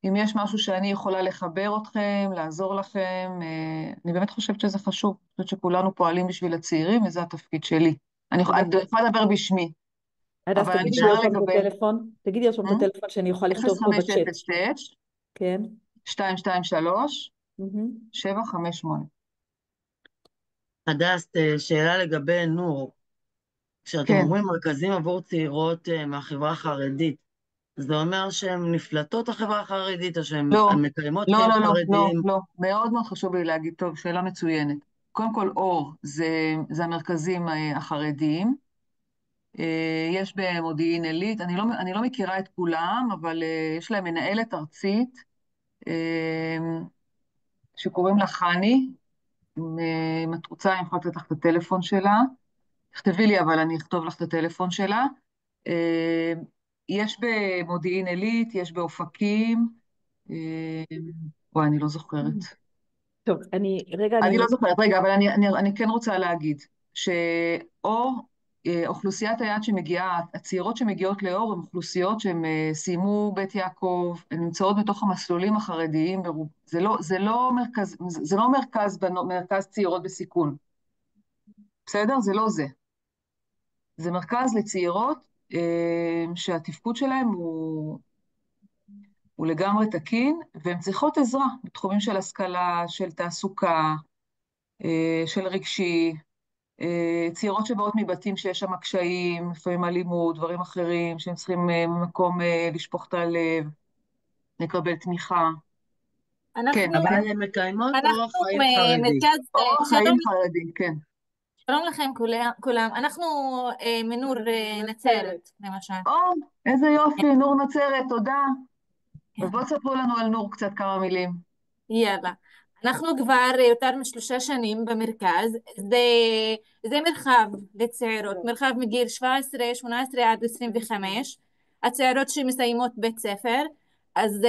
אם יש משהו שאני יכולה לחבר אתכם, לעזור לכם, אני באמת חושבת שזה חשוב. אני חושבת שכולנו פועלים בשביל הצעירים, וזה התפקיד שלי. אני יכולה לדבר בשמי.
הדס, תגידי עוד פעם את הטלפון שאני אוכל לכתוב פה בצ'אט.
0506,
כן.
223, 758.
הדס, שאלה לגבי נור. כשאתם אומרים מרכזים עבור צעירות מהחברה החרדית, זה אומר שהן נפלטות החברה החרדית, או שהן מקיימות חיים חרדיים?
לא, מאוד מאוד חשוב לי להגיד, טוב, שאלה מצוינת. קודם כל, אור, זה המרכזים החרדיים. יש במודיעין עילית, אני לא מכירה את כולם, אבל יש להם מנהלת ארצית, שקוראים לה חני, אם את רוצה, אני יכולה לתת לך את הטלפון שלה. תכתבי לי, אבל אני אכתוב לך את הטלפון שלה. יש במודיעין עילית, יש באופקים, וואי, אני לא זוכרת.
טוב,
אני לא זוכרת, רגע, אבל אני כן רוצה להגיד, שאו אוכלוסיית היעד שמגיעה, הצעירות שמגיעות לאור, הן אוכלוסיות שהן סיימו בית יעקב, הן נמצאות בתוך המסלולים החרדיים, זה לא מרכז צעירות בסיכון. בסדר? זה לא זה. זה מרכז לצעירות שהתפקוד שלהם הוא לגמרי תקין, והן צריכות עזרה בתחומים של השכלה, של תעסוקה, של רגשי, צעירות שבאות מבתים שיש שם קשיים, לפעמים אלימות, דברים אחרים, שהם צריכים מקום לשפוך את הלב, לקבל תמיכה. כן,
אבל הן מקיימות אורח חיים חרדי.
אורח חיים חרדי, כן.
שלום לכם כולם, אנחנו מנור נצרת, למשל.
איזה יופי, נור נצרת, תודה. אז בואו תספרו לנו על נור קצת כמה מילים.
יאללה. אנחנו כבר יותר מ3 שנים במרכז, זה מרחב לצעירות, מרחב מגיל 17, 18 עד 25, הצעירות שמסיימות בית ספר, אז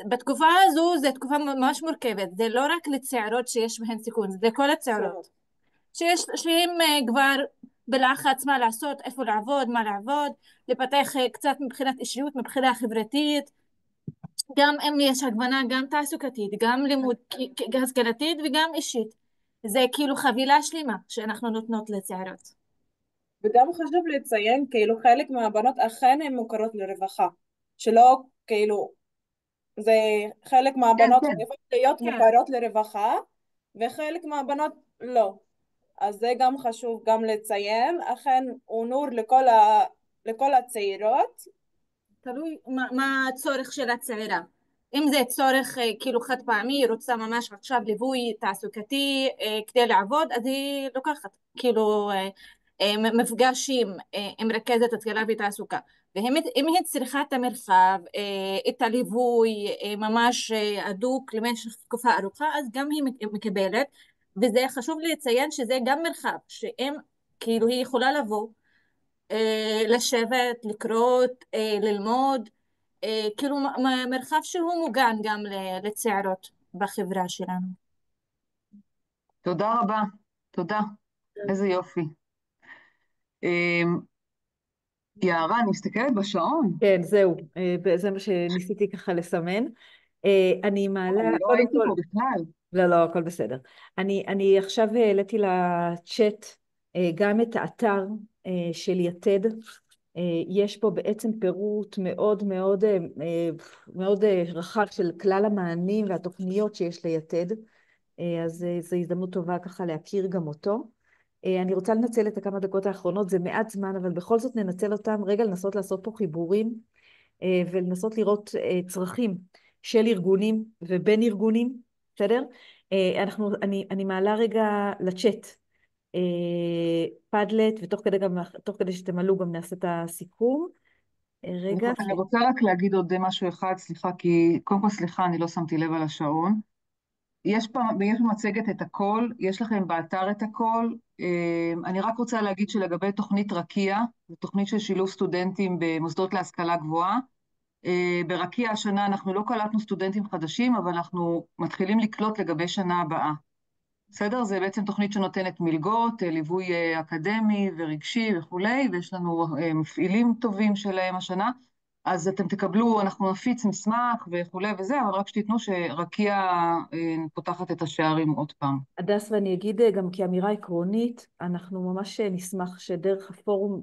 בתקופה הזו זו תקופה ממש מורכבת, זה לא רק לצעירות שיש בהן סיכון, זה כל הצעירות, שהן כבר בלחץ מה לעשות, איפה לעבוד, מה לעבוד, לפתח קצת מבחינת אישיות, מבחינה חברתית, גם אם יש הגוונה גם תעסוקתית, גם לימוד השכלתית וגם אישית. זה כאילו חבילה שלמה שאנחנו נותנות לצעירות.
וגם חשוב לציין, כאילו חלק מהבנות אכן הן מוכרות לרווחה, שלא כאילו, זה חלק מהבנות צריכות להיות מוכרות לרווחה, וחלק מהבנות לא. אז זה גם חשוב גם לציין, אכן הוא נור לכל הצעירות.
תלוי מה הצורך של הצעירה. אם זה צורך כאילו חד פעמי, היא רוצה ממש עכשיו ליווי תעסוקתי כדי לעבוד, אז היא לוקחת כאילו מפגשים עם רכזת השכלה ותעסוקה. ואם היא צריכה את המרחב, את הליווי ממש הדוק למשך תקופה ארוכה, אז גם היא מקבלת, וזה חשוב לציין שזה גם מרחב, שאם כאילו היא יכולה לבוא, לשבת, לקרות, ללמוד, כאילו מרחב שהוא מוגן גם לצעירות בחברה שלנו.
תודה רבה, תודה, איזה יופי. יערה, אני מסתכלת בשעון.
כן, זהו, זה מה שניסיתי ככה לסמן. אני מעלה...
אני לא הייתי פה בכלל.
לא, הכל בסדר. אני עכשיו העליתי לצ'אט גם את האתר של יתד. יש פה בעצם פירוט מאוד מאוד מאוד רחב של כלל המענים והתוכניות שיש ליתד, אז זו הזדמנות טובה ככה להכיר גם אותו. אני רוצה לנצל את הכמה דקות האחרונות, זה מעט זמן, אבל בכל זאת ננצל אותם, רגע לנסות לעשות פה חיבורים, ולנסות לראות צרכים של ארגונים ובין ארגונים, בסדר? אני מעלה רגע לצ'אט פדלט, תוך כדי שתמלאו גם נעשה את הסיכום. רגע.
אני רוצה רק להגיד עוד משהו אחד, סליחה, כי קודם כל סליחה, אני לא שמתי לב על השעון. יש במצגת את הכל, יש לכם באתר את הכל. אני רק רוצה להגיד שלגבי תוכנית רקיע, זו תוכנית של שילוב סטודנטים במוסדות להשכלה גבוהה. ברקיע השנה אנחנו לא קלטנו סטודנטים חדשים, אבל אנחנו מתחילים לקלוט לגבי שנה הבאה. בסדר? זה בעצם תוכנית שנותנת מלגות, ליווי אקדמי ורגשי וכולי, ויש לנו מפעילים טובים שלהם השנה. אז אתם תקבלו, אנחנו נפיץ מסמך וכולי וזה, אבל רק שתיתנו שרקיע פותחת את השערים עוד פעם.
הדס, ואני אגיד גם כאמירה עקרונית, אנחנו ממש נשמח שדרך הפורום,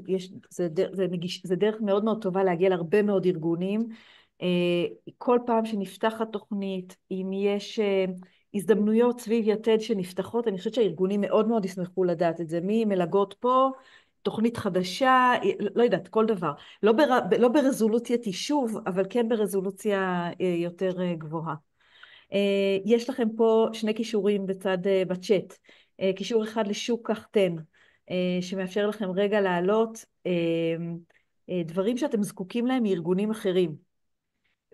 זה דרך מאוד מאוד טובה להגיע להרבה מאוד ארגונים. כל פעם שנפתחת תוכנית, אם יש הזדמנויות סביב יתד שנפתחות, אני חושבת שהארגונים מאוד מאוד ישמחו לדעת את זה, ממלגות פה, תוכנית חדשה, לא יודעת, כל דבר. לא ברזולוציית יישוב, אבל כן ברזולוציה יותר גבוהה. יש לכם פה שני קישורים בצ'אט. קישור אחד לשוק קחתן, שמאפשר לכם רגע להעלות דברים שאתם זקוקים להם מארגונים אחרים.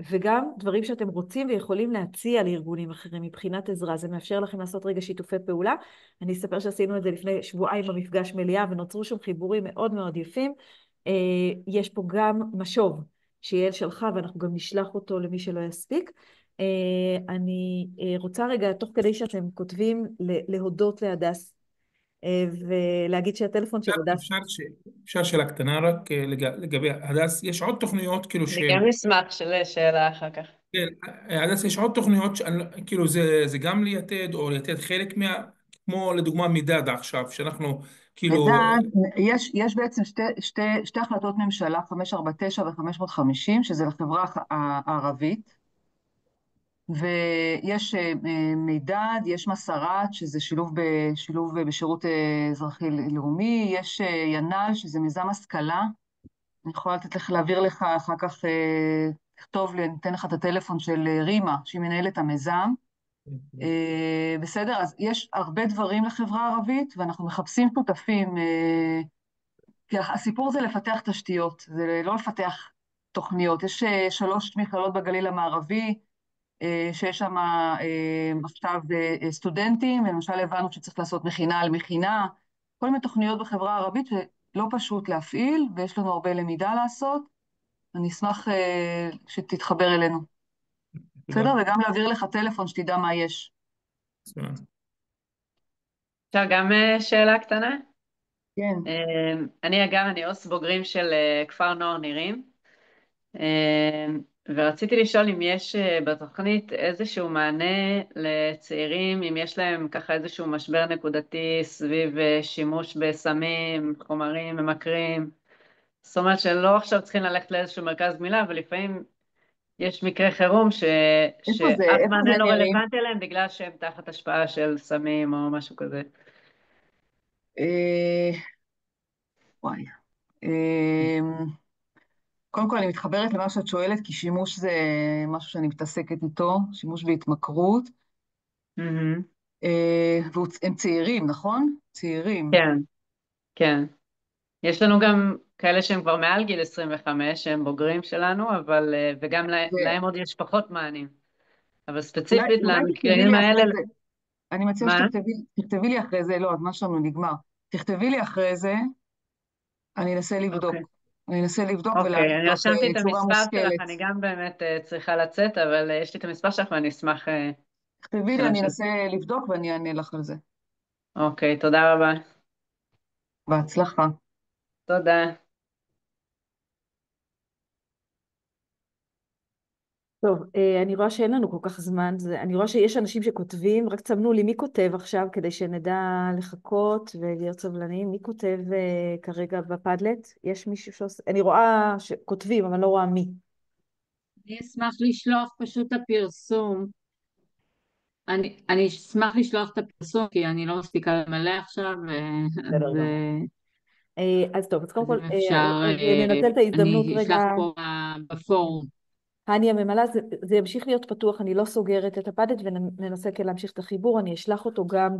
וגם דברים שאתם רוצים ויכולים להציע לארגונים אחרים מבחינת עזרה. זה מאפשר לכם לעשות רגע שיתופי פעולה. אני אספר שעשינו את זה לפני שבועיים במפגש מליאה, ונוצרו שם חיבורים מאוד מאוד יפים. יש פה גם משוב שיעל שלחה, ואנחנו גם נשלח אותו למי שלא יספיק. אני רוצה רגע, תוך כדי שאתם כותבים, להודות להדס, ולהגיד שהטלפון של הדס...
אפשר שאלה קטנה רק לגבי הדס, יש עוד תוכניות כאילו
אני גם אשמח שאלה אחר כך.
כן, הדס, יש עוד תוכניות, כאילו זה גם ליתד או ליתד חלק כמו לדוגמה מידד עכשיו, שאנחנו כאילו...
מידד, יש בעצם שתי החלטות ממשלה, 549 ו-550, שזה לחברה הערבית, ויש מידד, יש מסרת, שזה שילוב בשירות אזרחי לאומי, יש ינ"ל, שזה מיזם השכלה, אני יכולה להעביר לך אחר כך, תכתוב לי, אני אתן לך את הטלפון של רימה, שהיא מנהלת המיזם. בסדר, אז יש הרבה דברים לחברה הערבית, ואנחנו מחפשים שותפים, כי הסיפור זה לפתח תשתיות, זה לא לפתח תוכניות. יש 3 מכללות בגליל המערבי, שיש שם עכשיו סטודנטים, ולמשל הבנו שצריך לעשות מכינה על מכינה, כל מיני תוכניות בחברה הערבית שלא פשוט להפעיל, ויש לנו הרבה למידה לעשות. אני אשמח שתתחבר אלינו. בסדר? וגם להעביר לך טלפון שתדע מה יש.
אפשר גם שאלה קטנה?
כן.
אני עו"ס בוגרים של כפר נוער נירים, ורציתי לשאול אם יש בתוכנית איזשהו מענה לצעירים, אם יש להם ככה איזשהו משבר נקודתי סביב שימוש בסמים, חומרים ממכרים. זאת אומרת שלא עכשיו צריכים ללכת לאיזשהו מרכז גמילה, אבל לפעמים יש מקרה חירום שאף מענה לא רלוונטי להם בגלל שהם תחת השפעה של סמים או משהו כזה.
וואי. קודם כל אני מתחברת למה שאת שואלת, כי שימוש זה משהו שאני מתעסקת איתו, שימוש והתמכרות. והם צעירים, נכון? צעירים.
כן, כן. יש לנו גם כאלה שהם כבר מעל גיל 25, שהם בוגרים שלנו, אבל, וגם להם עוד יש פחות מענים. אבל ספציפית למקרים האלה...
אני מציעה שתכתבי לי אחרי זה, לא, הזמן שלנו נגמר. תכתבי לי אחרי זה, אני אנסה לבדוק. אני אנסה לבדוק ולהגיד
אני רשמתי את
תשובה
המספר
מושכלת.
שלך, אני גם באמת צריכה לצאת, אבל יש לי את המספר שלך ואני אשמח...
תכתבי לי, אני אנסה לבדוק ואני אענה לך על זה.
אוקיי, תודה רבה.
בהצלחה.
תודה.
טוב, אני רואה שאין לנו כל כך זמן, אני רואה שיש אנשים שכותבים, רק תסמנו לי מי כותב עכשיו כדי שנדע לחכות ולהיות סבלניים. מי כותב כרגע בפדלט? יש מישהו שעושה... אני רואה שכותבים, אבל לא רואה מי.
אני אשמח לשלוח פשוט את הפרסום. אני אשמח לשלוח את הפרסום, כי אני לא מספיקה למלא עכשיו,
בסדר גמור. אז טוב, אז קודם
אז
כל,
אם אפשר,
אז ננצל את ההזדמנות
אני
רגע.
אשלח פה בפורום.
אני הממלא, זה ימשיך להיות פתוח, אני לא סוגרת את הפדלט וננסה כן להמשיך את החיבור, אני אשלח אותו גם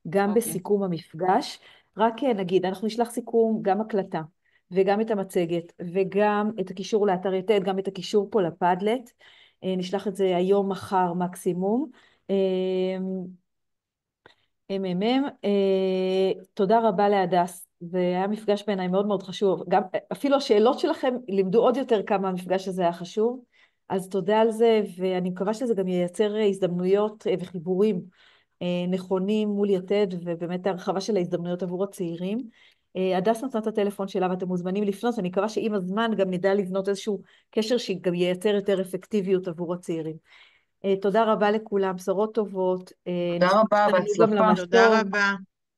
אוקיי.
בסיכום המפגש. רק נגיד, אנחנו נשלח סיכום, גם הקלטה, וגם את המצגת, וגם את הקישור לאתר יתד, גם את הקישור פה לפדלט. נשלח את זה היום, מחר מקסימום. תודה רבה להדס, זה היה מפגש בעיניי מאוד מאוד חשוב. גם, אפילו השאלות שלכם לימדו עוד יותר כמה המפגש הזה היה חשוב, אז תודה על זה, ואני מקווה שזה גם ייצר הזדמנויות וחיבורים נכונים מול יתד, ובאמת הרחבה של ההזדמנויות עבור הצעירים. הדס נתנה את הטלפון שלה ואתם מוזמנים לפנות, ואני מקווה שעם הזמן גם נדע לבנות איזשהו קשר שגם ייצר יותר אפקטיביות עבור הצעירים. תודה רבה לכולם, בשורות טובות.
תודה רבה,
גם
בהצלחה.
למשוב.
תודה רבה.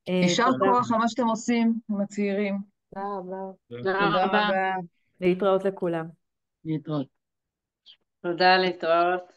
יישר
תודה.
כוח על מה שאתם עושים עם הצעירים.
תודה רבה.
תודה
תודה
רבה.
רבה.
להתראות לכולם.
להתראות.
תודה, להתראות.